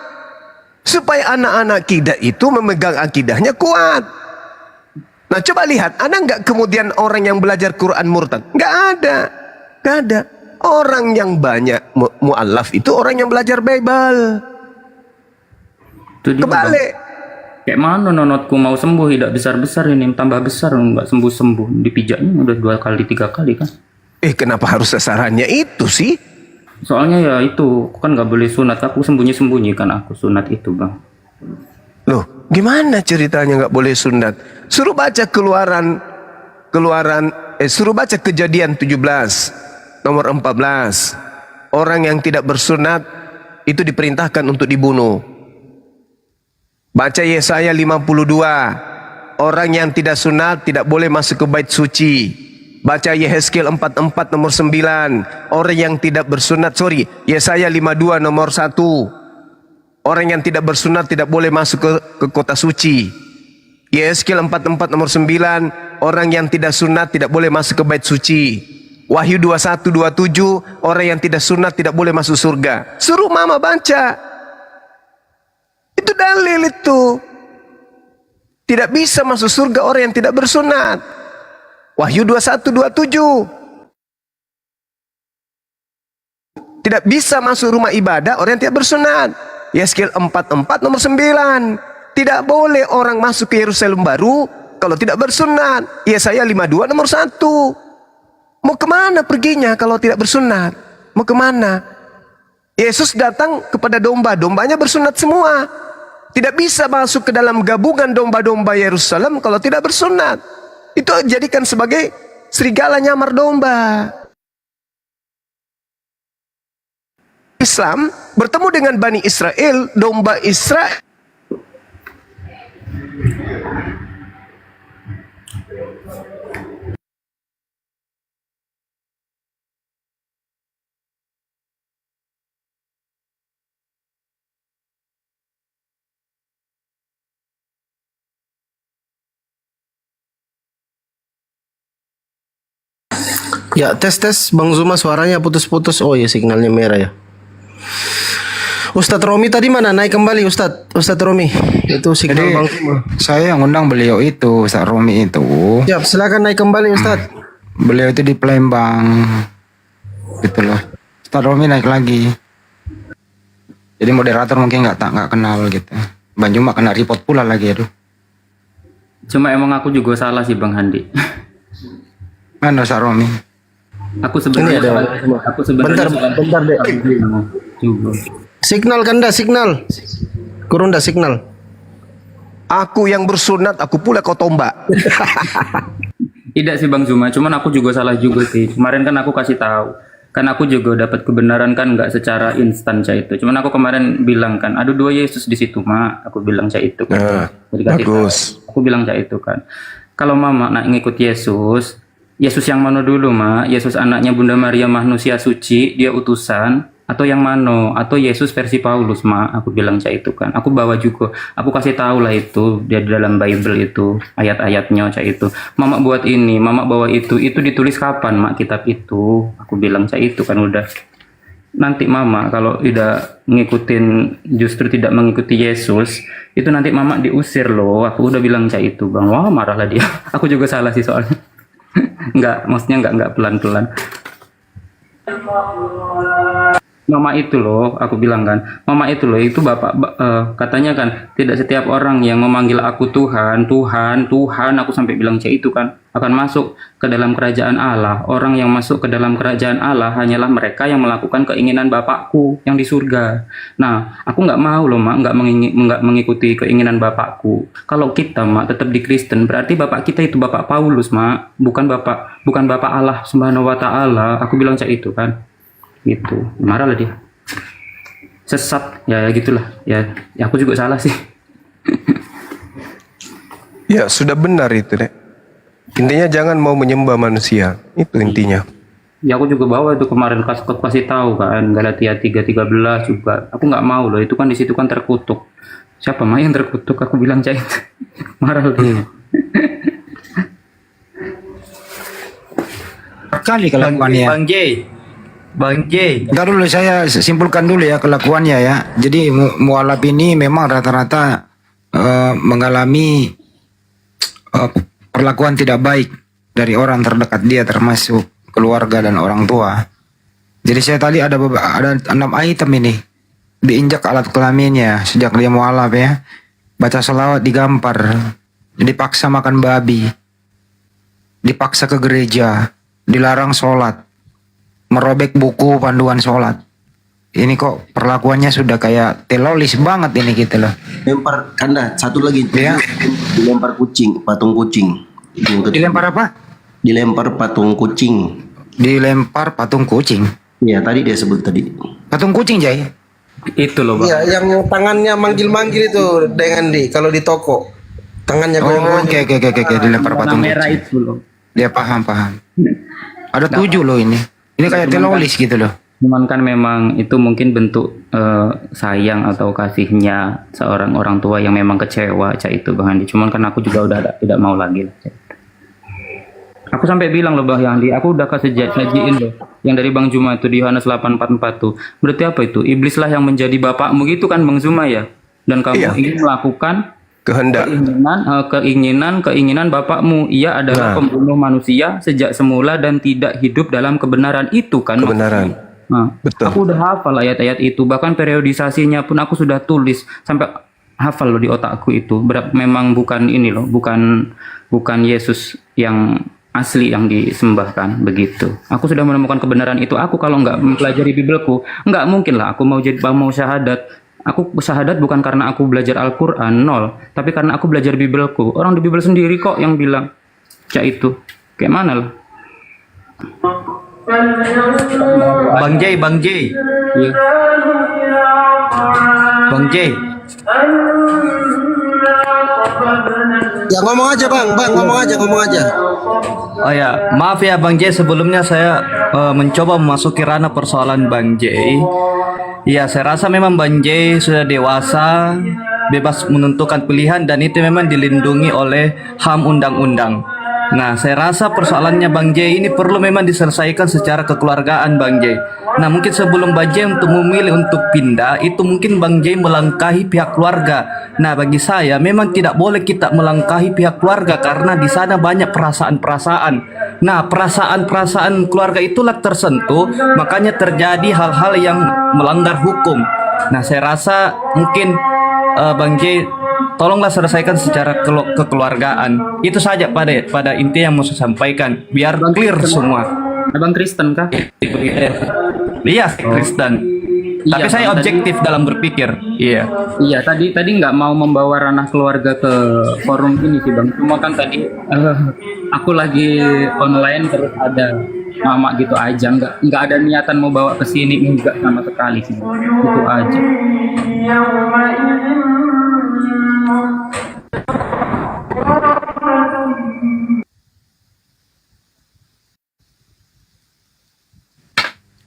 Supaya anak-anak kita itu memegang akidahnya kuat. Nah coba lihat, ada nggak kemudian orang yang belajar Quran murtad? Nggak ada. Nggak ada. Orang yang banyak mu'alaf itu orang yang belajar Bible. Kebalik. Kayak mana nonotku mau sembuh tidak besar-besar ini, tambah besar nggak sembuh-sembuh. Dipijatnya udah 2 kali 3 kali kan. Kenapa harus sasarannya itu sih? Soalnya ya itu kan nggak boleh sunat, aku sembunyi-sembunyi kan aku sunat itu bang. Loh, gimana ceritanya nggak boleh sunat? Suruh baca suruh baca Kejadian 17 nomor 14. Orang yang tidak bersunat itu diperintahkan untuk dibunuh. Baca Yesaya 52. Orang yang tidak sunat tidak boleh masuk ke bait suci. Baca Yehezkiel 44 nomor 9. Orang yang tidak bersunat, Yesaya 52 nomor 1. Orang yang tidak bersunat tidak boleh masuk ke kota suci. Yehezkiel 44 nomor 9. Orang yang tidak sunat tidak boleh masuk ke bait suci. Wahyu 21 27. Orang yang tidak sunat tidak boleh masuk surga. Suruh mama baca. Itu dalil itu. Tidak bisa masuk surga orang yang tidak bersunat. Wahyu 21 27. Tidak bisa masuk rumah ibadah orang yang tidak bersunat. Yehezkiel 44 nomor 9. Tidak boleh orang masuk ke Yerusalem baru kalau tidak bersunat. Yesaya 52 nomor 1. Mau kemana perginya kalau tidak bersunat? Mau kemana? Yesus datang kepada domba, dombanya bersunat semua. Tidak bisa masuk ke dalam gabungan domba-domba Yerusalem kalau tidak bersunat. Itu jadikan sebagai serigala nyamar domba. Islam bertemu dengan Bani Israel, domba Israel. Ya, tes Bang Zuma, suaranya putus-putus. Oh ya, signalnya merah ya. Ustadz Romi tadi mana? Naik kembali Ustadz Romi. Itu signal Jadi, Bang Zuma. saya yang undang beliau itu, Ustaz Romi itu. Siap, silakan naik kembali Ustadz. Beliau itu di Palembang. Gitu loh. Ustaz Romi naik lagi. Jadi moderator mungkin nggak kenal gitu. Bang Juma kena report pula lagi, aduh. Cuma emang aku juga salah sih Bang Handi. Mana Ustaz Romi? Aku sebenarnya Bentar deh. juga. Signal kan dah, signal. Kurun dah signal. Aku yang bersunat, aku pula kau tombak. Tidak sih Bang Zuma, cuman aku juga salah juga sih. Kemarin kan aku kasih tahu. Kan aku juga dapat kebenaran kan nggak secara instan Cak itu. Cuman aku kemarin bilang kan, ada 2 Yesus di situ Mak. Aku bilang Cak itu kan. Nah, Dikasih tahu. bagus. Aku bilang Cak itu kan. Kalau Mama nak ngikut Yesus, Yesus yang mana dulu Mak? Yesus anaknya Bunda Maria manusia suci, dia utusan, atau yang mana? Atau Yesus versi Paulus Mak? Aku bilang Cak itu kan. Aku bawa juga, aku kasih tahu lah itu dia di dalam Bible itu ayat-ayatnya Cak itu. Mama buat ini, Mama bawa itu ditulis kapan Mak kitab itu? Aku bilang Cak itu kan udah. Nanti Mama kalau udah ngikutin justru tidak mengikuti Yesus, itu nanti Mama diusir loh. Aku udah bilang Cak itu Bang. Wah marahlah dia. Aku juga salah sih soalnya. Maksudnya enggak pelan-pelan. Mama itu loh, aku bilang kan, Mama itu loh, itu Bapak katanya kan, tidak setiap orang yang memanggil aku Tuhan, Tuhan, Tuhan, aku sampai bilang Cak itu kan, akan masuk ke dalam kerajaan Allah. Orang yang masuk ke dalam kerajaan Allah hanyalah mereka yang melakukan keinginan Bapakku yang di surga. Nah, aku nggak mau loh Mak, nggak mengikuti keinginan Bapakku. Kalau kita Mak tetap di Kristen, berarti Bapak kita itu Bapak Paulus Mak, bukan Bapak Allah Subhanahu Wa Taala. Aku bilang Cak itu kan. Gitu, marah lah dia, sesat ya gitulah ya aku juga salah sih. Ya sudah benar itu deh. Intinya jangan mau menyembah manusia, itu intinya. Ya aku juga bawa itu kemarin kasih tahu kan Galatia 3:13 juga. Aku nggak mau loh, itu kan di situ kan terkutuk. Siapa mah yang terkutuk? Aku bilang Cak itu. Marah lah dia. Kali kelakuannya. Bang J. Ntar dulu saya simpulkan dulu ya kelakuannya ya. Jadi mualaf ini memang rata-rata mengalami perlakuan tidak baik dari orang terdekat dia, termasuk keluarga dan orang tua. Jadi saya tadi ada 6 item ini diinjak alat kelaminnya sejak dia mualaf ya. Baca selawat digampar, dipaksa makan babi, dipaksa ke gereja, dilarang sholat, merobek buku panduan sholat. Ini kok perlakuannya sudah kayak teroris banget ini gitu loh. Lempar kanda, satu lagi Ya. dilempar kucing, patung kucing. Yang kedua, Dilempar apa? dilempar patung kucing. Dilempar patung kucing. Iya, tadi dia sebut tadi. Patung kucing Jay. Itu loh Bang. Iya, yang tangannya manggil-manggil itu dengan kalau di toko. Tangannya Oh, oke, dilempar Warna patung merah kucing. itu loh. Dia paham. Ada 7 loh ini. Ini kayak teroris gitu loh. Cuman kan memang itu mungkin bentuk sayang atau kasihnya seorang orang tua yang memang kecewa Cak itu Bang Andi. Cuman kan aku juga udah tidak mau lagi lah, Cak. Aku sampai bilang loh Bang Andi, aku udah kajiin loh yang dari Bang Zuma itu di Yohanes 8:44 tuh. Berarti apa itu? Iblislah yang menjadi bapakmu gitu kan Bang Zuma ya. Dan kamu Iya. ingin melakukan Kehendak. keinginan bapakmu. Ia adalah pembunuh manusia sejak semula dan tidak hidup dalam kebenaran itu kan. Kebenaran. Nah, Betul. aku udah hafal ayat-ayat itu, bahkan periodisasinya pun aku sudah tulis sampai hafal loh di otakku itu. Memang bukan ini loh, bukan Yesus yang asli yang disembahkan begitu. Aku sudah menemukan kebenaran itu. Aku kalau nggak mempelajari Bibelku, nggak mungkin lah aku mau syahadat. Aku syahadat bukan karena aku belajar Al-Quran, nol. Tapi karena aku belajar Bibelku. Orang di Bibel sendiri kok yang bilang, Cak itu. Kayak mana lah? Bang J. Iya. Bang J. Ya ngomong aja Bang, ngomong aja. Oh ya, maaf ya Bang J, sebelumnya saya mencoba memasuki ranah persoalan Bang J. Ya, saya rasa memang Bang J sudah dewasa, bebas menentukan pilihan dan itu memang dilindungi oleh HAM undang-undang. Nah, saya rasa persoalannya Bang J ini perlu memang diselesaikan secara kekeluargaan Bang J. Nah, mungkin sebelum Bang J untuk memilih untuk pindah, itu mungkin Bang J melangkahi pihak keluarga. Nah, bagi saya memang tidak boleh kita melangkahi pihak keluarga karena di sana banyak perasaan-perasaan. Nah, perasaan-perasaan keluarga itulah tersentuh, makanya terjadi hal-hal yang melanggar hukum. Nah, saya rasa mungkin Bang J tolonglah selesaikan secara kekeluargaan. Itu saja pada inti yang mau saya sampaikan, biar clear semua. Abang Kristen kah? Iya, Kristen. Iya, Tapi saya Bang, objektif dalam berpikir. Iya. Iya, tadi nggak mau membawa ranah keluarga ke forum ini sih Bang. Cuma kan tadi aku lagi online terus ada mama gitu aja, nggak ada niatan mau bawa ke sini, enggak sama sekali sih, itu aja.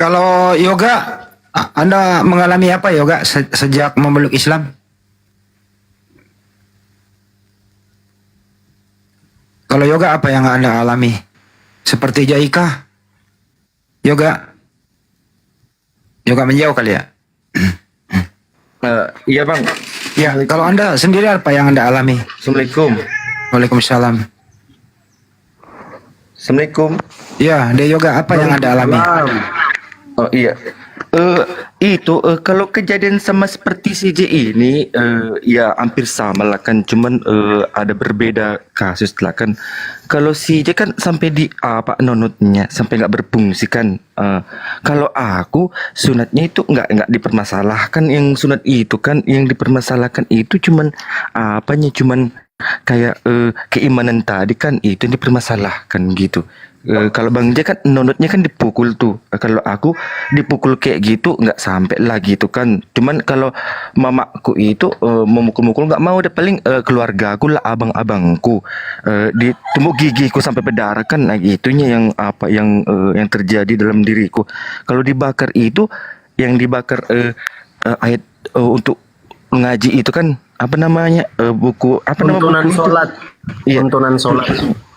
Kalau yoga, Anda mengalami apa yoga sejak memeluk Islam? Kalau yoga apa yang Anda alami? Seperti Jaika? Yoga? Yoga menjauh kali ya? Iya bang. Ya, kalau Anda sendiri apa yang Anda alami? Assalamualaikum. Waalaikumsalam. Assalamualaikum. Ya, dia yoga apa yang Anda alami? Oh iya. Kalau kejadian sama seperti CJ ini ya hampir sama lah kan, cuman ada berbeda kasus lah kan. Kalau CJ kan sampai di apa nonotnya sampai nggak berfungsi kan. Kalau aku sunatnya itu nggak dipermasalahkan, yang sunat itu kan yang dipermasalahkan itu cuman apanya, cuman kayak keimanan tadi kan itu yang dipermasalahkan gitu. Kalau Bang J kan nonotnya kan dipukul tuh. Kalau aku dipukul kayak gitu nggak sampai lah gitu kan. Cuman kalau mamaku itu memukul-mukul nggak mau, deh paling keluarga aku lah, abang-abangku ditumbuk gigiku sampai berdarah kan. Nah itunya yang apa yang terjadi dalam diriku. Kalau dibakar itu yang dibakar ayat untuk ngaji itu kan apa namanya buku apa namanya buku Tuntunan sholat. Iya. Tuntunan sholat.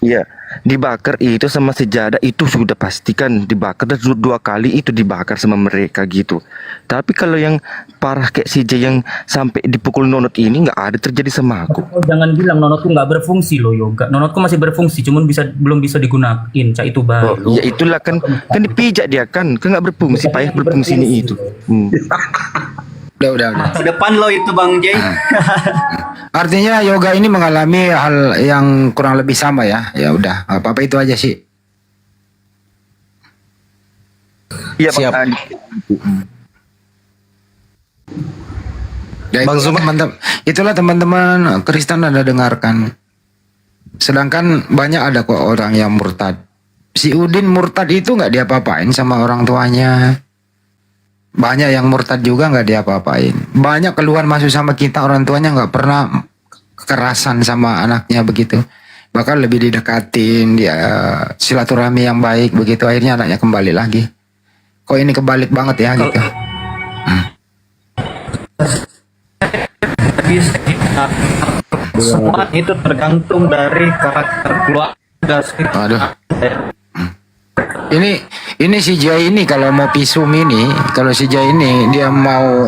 Iya, dibakar itu sama sejadah itu sudah pastikan dibakar, dan dua kali itu dibakar sama mereka gitu. Tapi kalau yang parah kayak si J yang sampai dipukul nonot ini nggak ada terjadi sama aku. Oh, jangan bilang nonotku nggak berfungsi loh yoga. Nonotku masih berfungsi, cuman belum bisa digunain. Cak itu Oh, baru. ya itulah kan dipijak dia kan nggak berfungsi, payah berfungsi ini itu. Udah. Ke depan lo itu Bang Jay. Artinya yoga ini mengalami hal yang kurang lebih sama ya. Ya udah, apa-apa itu aja sih. Iya Siap. Bang. Ya, Bang Zuma. itulah teman-teman Kristen Anda dengarkan. Sedangkan banyak ada kok orang yang murtad. Si Udin murtad itu nggak diapa-apain sama orang tuanya. Banyak yang murtad juga nggak diapa-apain. Banyak keluhan masuk sama kita, orang tuanya nggak pernah kekerasan sama anaknya begitu. Bahkan lebih didekatin, dia silaturahmi yang baik begitu. Akhirnya anaknya kembali lagi. Kok ini kebalik banget ya gitu. Bisa kita semua itu tergantung dari karakter keluarga sih. Aduh. Ini si Jai ini kalau mau pisum ini, kalau si Jai ini dia mau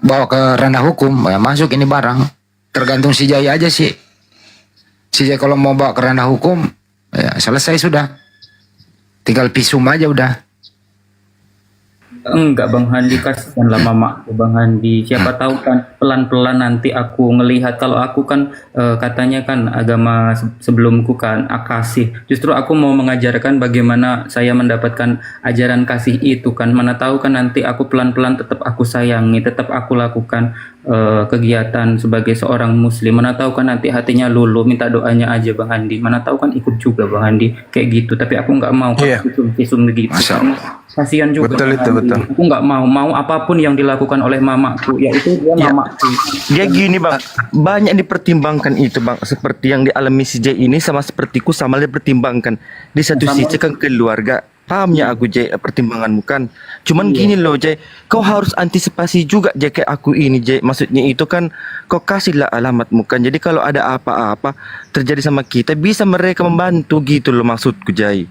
bawa ke ranah hukum, ya masuk ini barang. Tergantung si Jai aja sih. Si Jai kalau mau bawa ke ranah hukum, ya selesai sudah. Tinggal pisum aja udah. Enggak Bang Handi, kasihanlah mamaku Bang Handi. Siapa tahu kan pelan-pelan nanti aku ngelihat, kalau aku kan katanya kan agama sebelumku kan kasih. Justru aku mau mengajarkan bagaimana saya mendapatkan ajaran kasih itu kan. Mana tahu kan nanti aku pelan-pelan tetap aku sayangi, tetap aku lakukan kegiatan sebagai seorang muslim. Mana tahu kan nanti hatinya luluh, minta doanya aja Bang Handi. Mana tahu kan ikut juga Bang Handi kayak gitu. Tapi aku nggak mau visum begitu. Masya Allah. Kasihan juga. Betul Bang itu, Handi. betul. Aku nggak mau apapun yang dilakukan oleh mamaku, yaitu dia mamaku. Dia gini Bang, banyak dipertimbangkan itu Bang. Seperti yang dialami si J ini sama sepertiku sama dipertimbangkan. Di satu sisi kan keluarga. Pahamnya aku J, pertimbanganmu kan. Cuman gini loh J, kau harus antisipasi juga J kayak aku ini J. Maksudnya itu kan kau kasihlah alamatmu kan. Jadi kalau ada apa-apa terjadi sama kita, bisa mereka membantu gitu loh maksudku J.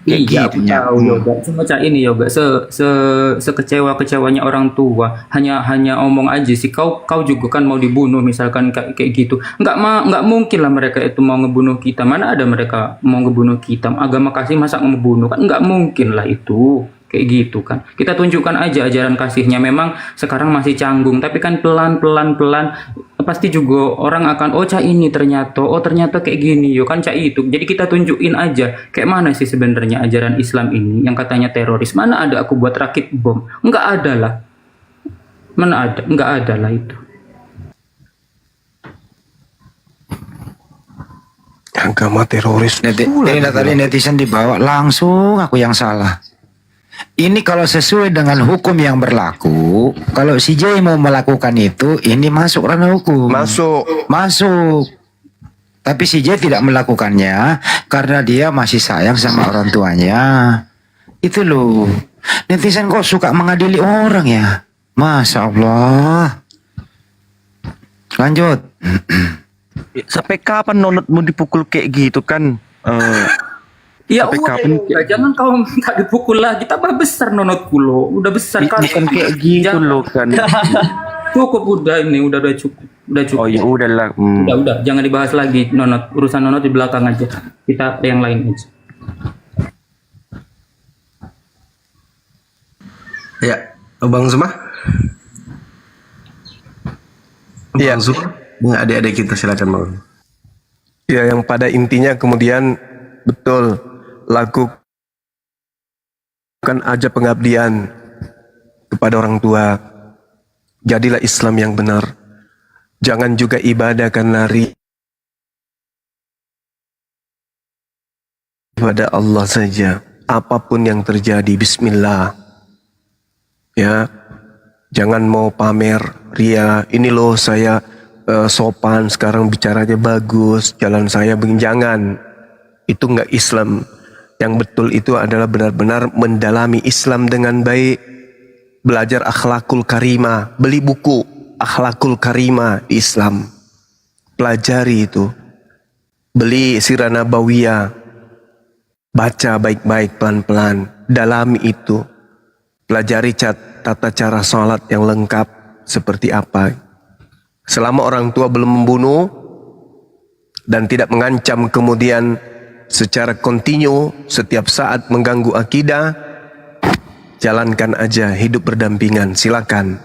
Kayak Iya, aku gitu. tahu yoga. Cuma cak ini yoga sekecewa-kecewanya orang tua. Hanya omong aja sih. Kau juga kan mau dibunuh misalkan kayak gitu. Nggak mungkin lah mereka itu mau ngebunuh kita. Mana ada mereka mau ngebunuh kita? Agama kasih masa ngebunuh kan? Nggak mungkin lah itu. Kayak gitu kan. Kita tunjukkan aja ajaran kasihnya. Memang sekarang masih canggung, tapi kan pelan pasti juga orang akan cak ini ternyata kayak gini yo kan cak itu. Jadi kita tunjukin aja kayak mana sih sebenarnya ajaran Islam ini yang katanya teroris. Mana ada aku buat rakit bom? Enggak ada lah. Mana ada? Enggak ada lah itu. Agama teroris. Ini tadi netizen dibawa langsung aku yang salah. Ini kalau sesuai dengan hukum yang berlaku, kalau si J mau melakukan itu, ini masuk ranah hukum. Masuk. Tapi si J tidak melakukannya karena dia masih sayang sama orang tuanya. Itu loh. Netizen kok suka mengadili orang ya? Masya Allah. Lanjut. Sampai kapan nonot mau dipukul kayak gitu kan? Ya Sampai udah, kapan? jangan kau minta dipukul lagi. Tambah besar nonot kulo, udah besar kan. Bukan kayak gitu loh kan. Cukup udah ini, udah cukup. Oh ya udahlah. Udah, jangan dibahas lagi nonot. Urusan nonot di belakang aja. Kita yang lain aja. Ya, Bang Zuma. Iya. Bang Zuma. Adik-adik kita silakan Bang. Ya, yang pada intinya kemudian betul lakukan aja pengabdian kepada orang tua. Jadilah Islam yang benar. Jangan juga ibadah karena pada Allah saja. Apapun yang terjadi, bismillah. Ya, jangan mau pamer ria. Ini loh saya sopan, sekarang bicaranya bagus, jalan saya begini. Jangan. Itu enggak Islam. Yang betul itu adalah benar-benar mendalami Islam dengan baik. Belajar akhlakul karimah. Beli buku akhlakul karimah di Islam. Pelajari itu. Beli sirah nabawiyah. Baca baik-baik pelan-pelan. Dalami itu. Pelajari tata cara sholat yang lengkap seperti apa. Selama orang tua belum membunuh dan tidak mengancam kemudian secara kontinu setiap saat mengganggu akidah, jalankan aja hidup berdampingan, silakan.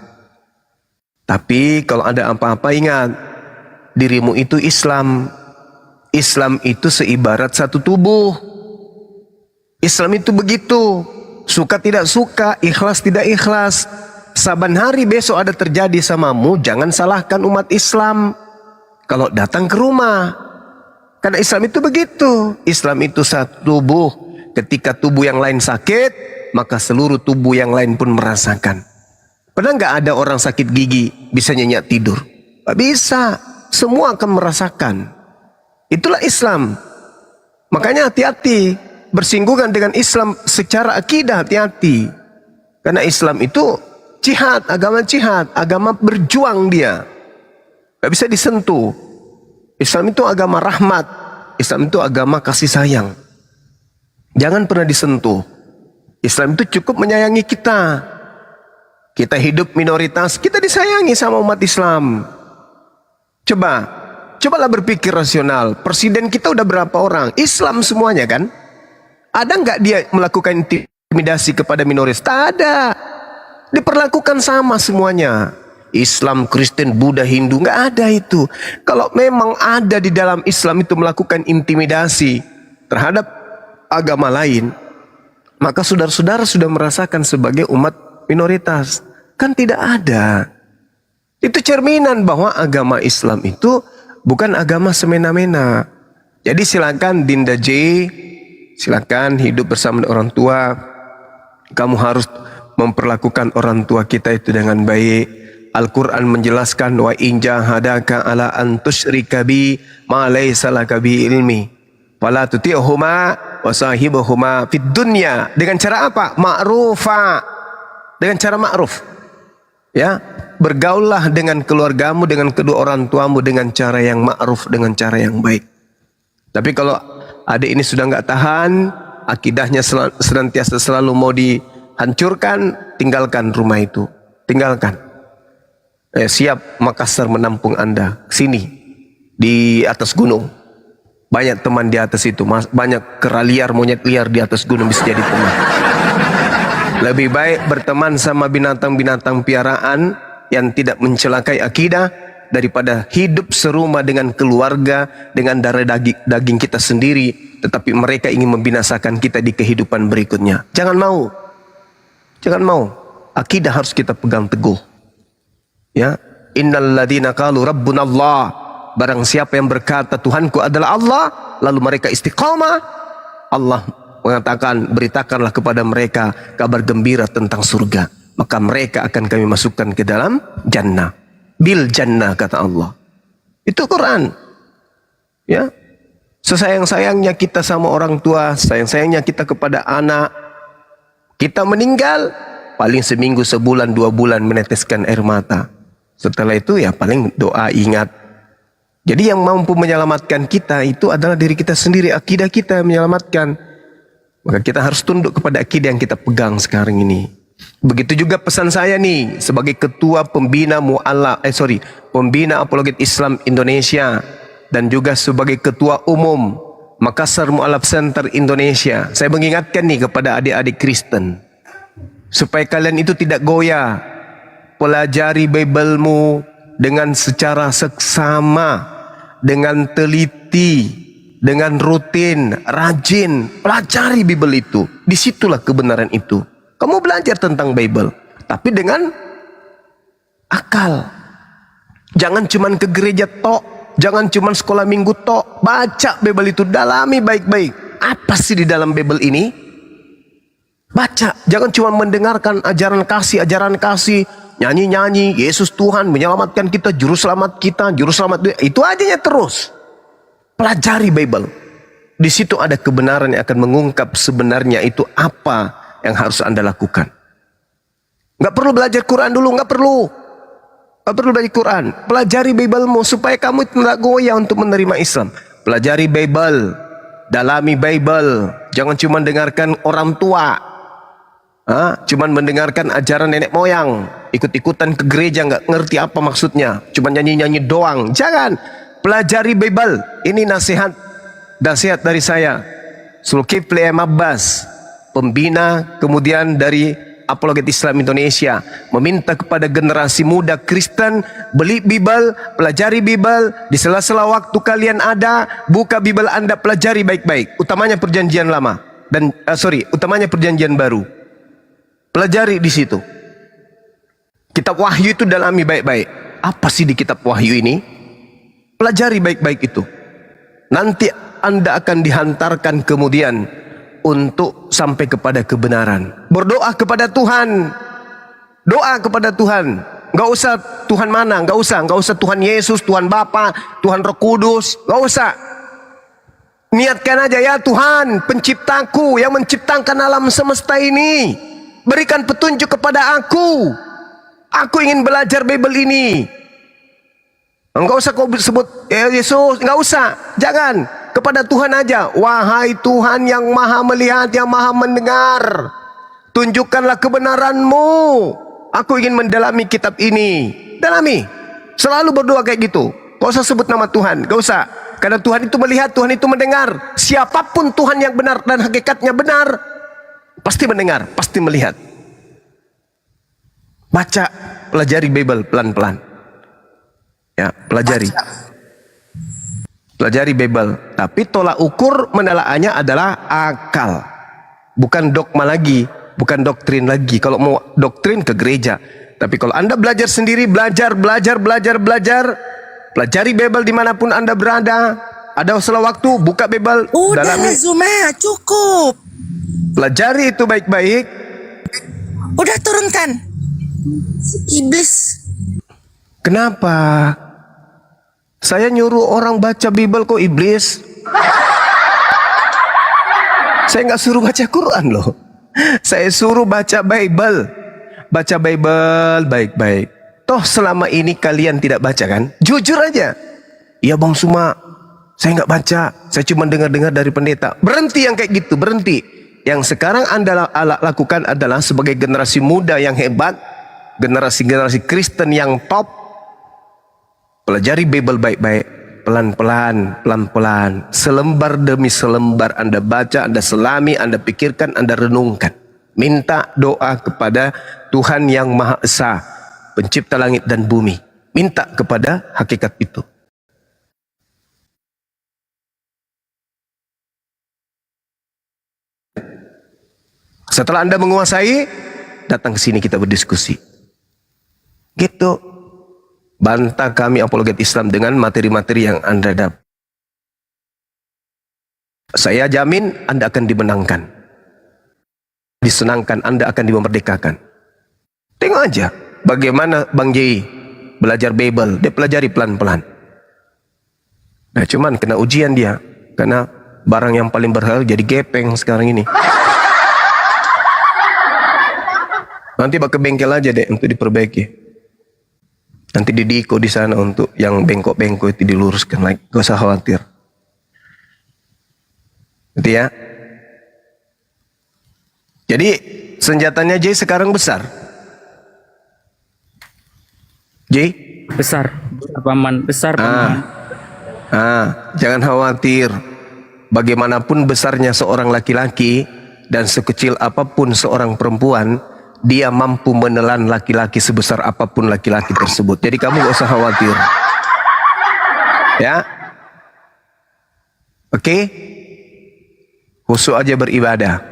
Tapi kalau ada apa-apa ingat, dirimu itu Islam. Islam itu seibarat satu tubuh. Islam itu begitu. Suka tidak suka, ikhlas tidak ikhlas. Saban hari besok ada terjadi samamu, jangan salahkan umat Islam kalau datang ke rumah. Karena Islam itu begitu. Islam itu satu tubuh. Ketika tubuh yang lain sakit, maka seluruh tubuh yang lain pun merasakan. Pernah nggak ada orang sakit gigi bisa nyenyak tidur? Gak bisa. Semua akan merasakan. Itulah Islam. Makanya hati-hati. Bersinggungan dengan Islam secara akidah, hati-hati. Karena Islam itu jihad, agama berjuang dia. Gak bisa disentuh. Islam itu agama rahmat. Islam itu agama kasih sayang. Jangan pernah disentuh. Islam itu cukup menyayangi kita. Kita hidup minoritas, kita disayangi sama umat Islam. Cobalah berpikir rasional. Presiden kita udah berapa orang? Islam semuanya kan? Ada nggak dia melakukan intimidasi kepada minoritas? Tak ada. Diperlakukan sama semuanya. Islam, Kristen, Buddha, Hindu, nggak ada itu. Kalau memang ada di dalam Islam itu melakukan intimidasi terhadap agama lain, maka saudara-saudara sudah merasakan sebagai umat minoritas. Kan tidak ada. Itu cerminan bahwa agama Islam itu bukan agama semena-mena. Jadi silakan Dinda J, silakan hidup bersama orang tua. Kamu harus memperlakukan orang tua kita itu dengan baik. Al-Quran menjelaskan wa in jahadaka ala an tusyrika bi ma laysa laka bi ilmi fala tuti'huma wa sahibuhuma fid dunya. Dengan cara apa? Ma'rufa. Dengan cara ma'ruf. Ya, bergaullah dengan keluargamu, dengan kedua orang tuamu dengan cara yang ma'ruf, dengan cara yang baik. Tapi kalau adik ini sudah nggak tahan, akidahnya senantiasa selalu mau dihancurkan, tinggalkan rumah itu. Tinggalkan. Siap Makassar menampung Anda. Sini, di atas gunung. Banyak teman di atas itu. Banyak kera liar, monyet liar di atas gunung bisa jadi teman. Lebih baik berteman sama binatang-binatang piaraan yang tidak mencelakai akidah daripada hidup serumah dengan keluarga, dengan darah daging kita sendiri, tetapi mereka ingin membinasakan kita di kehidupan berikutnya. Jangan mau. Jangan mau. Akidah harus kita pegang teguh. Ya, innal ladzina qalu rabbunallah Barang siapa yang berkata Tuhanku adalah Allah, lalu mereka istiqamah, Allah mengatakan, beritakanlah kepada mereka kabar gembira tentang surga, maka mereka akan kami masukkan ke dalam jannah. Bil jannah, kata Allah. Itu Quran. Ya. Sesayang-sayangnya kita sama orang tua, sayang-sayangnya kita kepada anak, kita meninggal, paling seminggu, sebulan, 2 bulan meneteskan air mata. Setelah itu ya paling doa, ingat. Jadi yang mampu menyelamatkan kita itu adalah diri kita sendiri, akidah kita yang menyelamatkan. Maka kita harus tunduk kepada akidah yang kita pegang sekarang ini. Begitu juga pesan saya nih sebagai ketua pembina pembina apologet Islam Indonesia, dan juga sebagai ketua umum Makassar Mu'alaf Center Indonesia. Saya mengingatkan nih kepada adik-adik Kristen, supaya kalian itu tidak goyah. Pelajari Bible-mu dengan secara seksama, dengan teliti, dengan rutin, rajin. Pelajari Bible itu. Disitulah kebenaran itu. Kamu belajar tentang Bible, tapi dengan akal. Jangan cuman ke gereja tok, jangan cuman sekolah minggu tok. Baca Bible itu, dalami baik-baik. Apa sih di dalam Bible ini? Baca, jangan cuma mendengarkan ajaran kasih, nyanyi-nyanyi, Yesus Tuhan menyelamatkan kita, juru selamat kita, juru selamat itu aja terus. Pelajari Bible. Di situ ada kebenaran yang akan mengungkap sebenarnya itu apa yang harus Anda lakukan. Nggak perlu belajar Quran dulu, nggak perlu belajar Quran. Pelajari Bible-mu supaya kamu tidak goyah untuk menerima Islam. Pelajari Bible, dalami Bible. Jangan cuma dengarkan orang tua, cuman mendengarkan ajaran nenek moyang, ikut-ikutan ke gereja nggak ngerti apa maksudnya, cuma nyanyi-nyanyi doang. Jangan. Pelajari Bible. Ini nasihat dari saya, Zulkifli M. Abbas, pembina kemudian dari Apologet Islam Indonesia, meminta kepada generasi muda Kristen, beli Bible, pelajari Bible, di sela-sela waktu kalian ada, buka Bible Anda, pelajari baik-baik, utamanya perjanjian lama dan utamanya perjanjian baru. Pelajari di situ. Kitab Wahyu itu dalami baik-baik. Apa sih di kitab Wahyu ini? Pelajari baik-baik itu. Nanti Anda akan dihantarkan kemudian untuk sampai kepada kebenaran. Berdoa kepada Tuhan. Doa kepada Tuhan. Gak usah Tuhan mana, gak usah Tuhan Yesus, Tuhan Bapa, Tuhan Roh Kudus, gak usah. Niatkan aja, ya Tuhan, penciptaku yang menciptakan alam semesta ini, berikan petunjuk kepada aku. Aku ingin belajar Bible ini. Enggak usah kau sebut Yesus, enggak usah. Jangan, kepada Tuhan aja. Wahai Tuhan yang maha melihat, yang maha mendengar, tunjukkanlah kebenaran-Mu. Aku ingin mendalami kitab ini. Dalami. Selalu berdoa kayak gitu. Enggak usah sebut nama Tuhan, enggak usah. Karena Tuhan itu melihat, Tuhan itu mendengar. Siapapun Tuhan yang benar dan hakikatnya benar, pasti mendengar, pasti melihat. Baca, pelajari Bible pelan-pelan. Ya, pelajari. Pelajari Bible. Tapi tolak ukur menelaahnya adalah akal. Bukan dogma lagi, bukan doktrin lagi. Kalau mau doktrin ke gereja. Tapi kalau Anda belajar sendiri, belajar. Pelajari Bible dimanapun Anda berada. Ada sela waktu, buka Bible. Udah Zuma, cukup. Pelajari itu baik-baik. Udah turunkan. Iblis. Kenapa? Saya nyuruh orang baca Bible kok iblis? Saya nggak suruh baca Quran loh. Saya suruh baca Bible. Baca Bible baik-baik. Toh selama ini kalian tidak baca kan? Jujur aja. Iya Bang Suma, saya nggak baca. Saya cuma dengar-dengar dari pendeta. Berhenti yang kayak gitu, berhenti. Yang sekarang Anda lakukan adalah sebagai generasi muda yang hebat, generasi Kristen yang top. Pelajari Bible baik-baik, pelan-pelan, selembar demi selembar Anda baca, Anda selami, Anda pikirkan, Anda renungkan. Minta doa kepada Tuhan yang Maha Esa, pencipta langit dan bumi. Minta kepada hakikat itu. Setelah Anda menguasai, datang ke sini kita berdiskusi. Gitu. Bantah kami apologet Islam dengan materi-materi yang Anda dapat. Saya jamin Anda akan dimenangkan. Disenangkan, Anda akan dimerdekakan. Tengok aja bagaimana Bang J belajar Bible. Dia pelajari pelan-pelan. Nah, cuman kena ujian dia. Karena barang yang paling berharga jadi gepeng sekarang ini. Nanti bawa ke bengkel aja deh untuk diperbaiki. Nanti didiko di sana untuk yang bengkok-bengkok itu diluruskan lagi. Gak usah khawatir. Gitu ya. Jadi senjatanya J sekarang besar. J? Besar paman, besar paman. Jangan khawatir. Bagaimanapun besarnya seorang laki-laki dan sekecil apapun seorang perempuan, dia mampu menelan laki-laki sebesar apapun laki-laki tersebut. Jadi kamu gak usah khawatir. Ya. Oke? Khusyuk aja beribadah.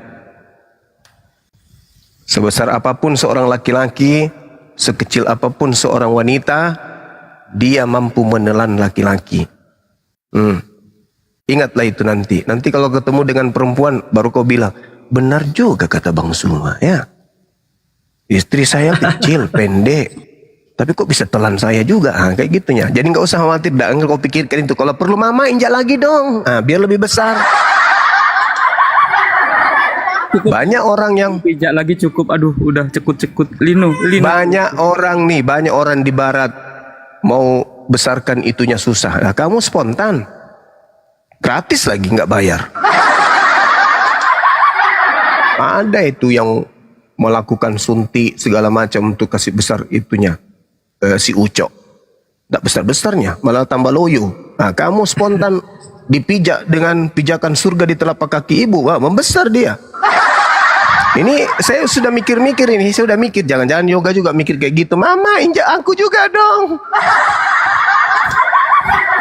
Sebesar apapun seorang laki-laki, sekecil apapun seorang wanita, dia mampu menelan laki-laki. Ingatlah itu nanti. Nanti kalau ketemu dengan perempuan, baru kau bilang, benar juga kata Bang Zuma, ya. Istri saya kecil, pendek, tapi kok bisa telan saya juga, kayak gitunya. Jadi nggak usah khawatir, jangan kau pikirkan itu. Kalau perlu mama injak lagi dong, biar lebih besar. Banyak orang yang Pijak lagi cukup, aduh udah cekut-cekut. Lino. banyak orang di barat mau besarkan itunya susah. Nah, kamu spontan, gratis lagi nggak bayar. Ada itu yang melakukan suntik segala macam untuk kasih besar itunya, si ucok. Nggak besar-besarnya, malah tambah loyo. Nah, kamu spontan dipijak dengan pijakan surga di telapak kaki ibu, wah, membesar dia. Ini saya sudah mikir-mikir ini, saya sudah mikir, jangan-jangan yoga juga mikir kayak gitu. Mama injak aku juga dong.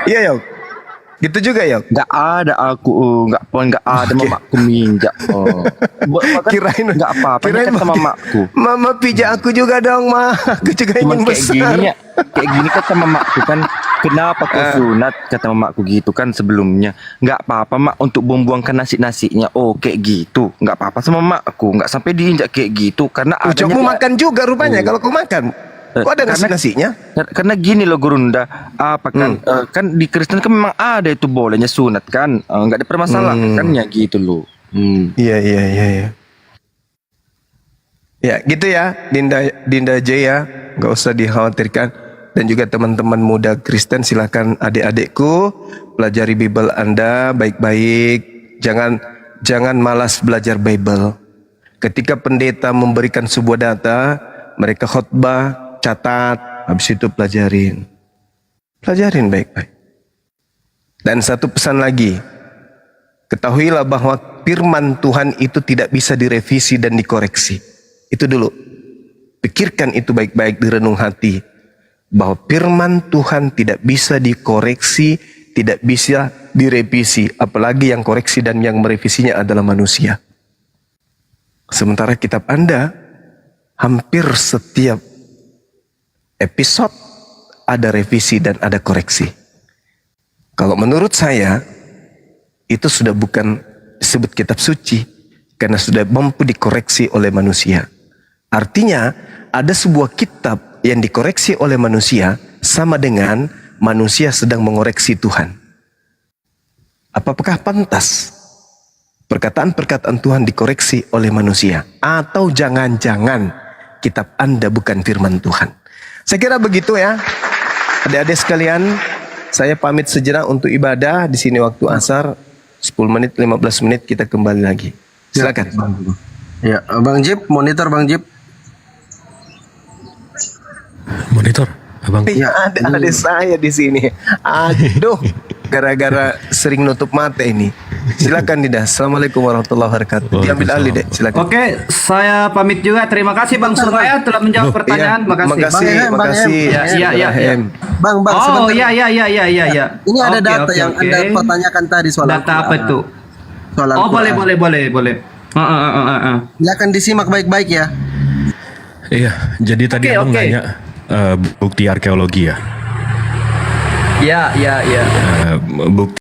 Iya, Yok. Gitu juga, Yok. Nggak ada aku, nggak ada mamaku minjak. Kirain nggak apa-apa, kirain kata mamaku. Mama pijak aku juga dong, Ma. Aku juga ingin Cuman kayak besar. gini ya, kayak gini kata mamaku kan, kenapa kau sunat, kata mamaku gitu kan sebelumnya. Nggak apa-apa mak untuk buang-buangkan nasi-nasinya. Oh kayak gitu, nggak apa-apa sama mamaku, nggak sampai diinjak kayak gitu karena Ucokmu makan juga rupanya kalau kau makan. Kok ada nasi-nasinya? Karena gini loh Gurunda, apa kan kan di Kristen kan memang ada itu bolehnya sunat kan, nggak ada permasalahan kan ya gitu loh. Iya. Ya gitu ya, Dinda J ya, nggak usah dikhawatirkan. Dan juga teman-teman muda Kristen, silakan adik-adikku pelajari Bible Anda baik-baik. Jangan malas belajar Bible. Ketika pendeta memberikan sebuah data, mereka khotbah, catat, habis itu pelajarin baik-baik. Dan satu pesan lagi, ketahuilah bahwa firman Tuhan itu tidak bisa direvisi dan dikoreksi. Itu dulu, pikirkan itu baik-baik di renung hati, bahwa firman Tuhan tidak bisa dikoreksi, tidak bisa direvisi, apalagi yang koreksi dan yang merevisinya adalah manusia. Sementara kitab Anda, hampir setiap episode ada revisi dan ada koreksi. Kalau menurut saya, itu sudah bukan disebut kitab suci, karena sudah mampu dikoreksi oleh manusia. Artinya, ada sebuah kitab yang dikoreksi oleh manusia, sama dengan manusia sedang mengoreksi Tuhan. Apakah pantas perkataan-perkataan Tuhan dikoreksi oleh manusia? Atau jangan-jangan kitab Anda bukan firman Tuhan? Saya kira begitu ya. Adik-adik sekalian, saya pamit sejenak untuk ibadah. Di sini waktu asar 10 menit, 15 menit kita kembali lagi. Silakan. Ya, Bang Jip, monitor Bang Jip. Monitor, abang. Ya, ada saya di sini. Aduh, gara-gara sering nutup mata ini. Silakan Dida. Assalamualaikum warahmatullahi wabarakatuh. Diambil alih deh, silakan. Oke, saya pamit juga. Terima kasih Bang Suraya telah menjawab pertanyaan. Makasih. Iya. Bang, Oh, sebentar. iya. Ini ada Oke, data oke, yang oke. Anda pertanyakan tadi soal Data apa Al-Quran. itu? Soal Oh, Al-Quran. boleh. Silakan disimak baik-baik ya. Iya, jadi tadi Oke, abang oke. nanya bukti arkeologi ya. Ya, ya, ya. Bukti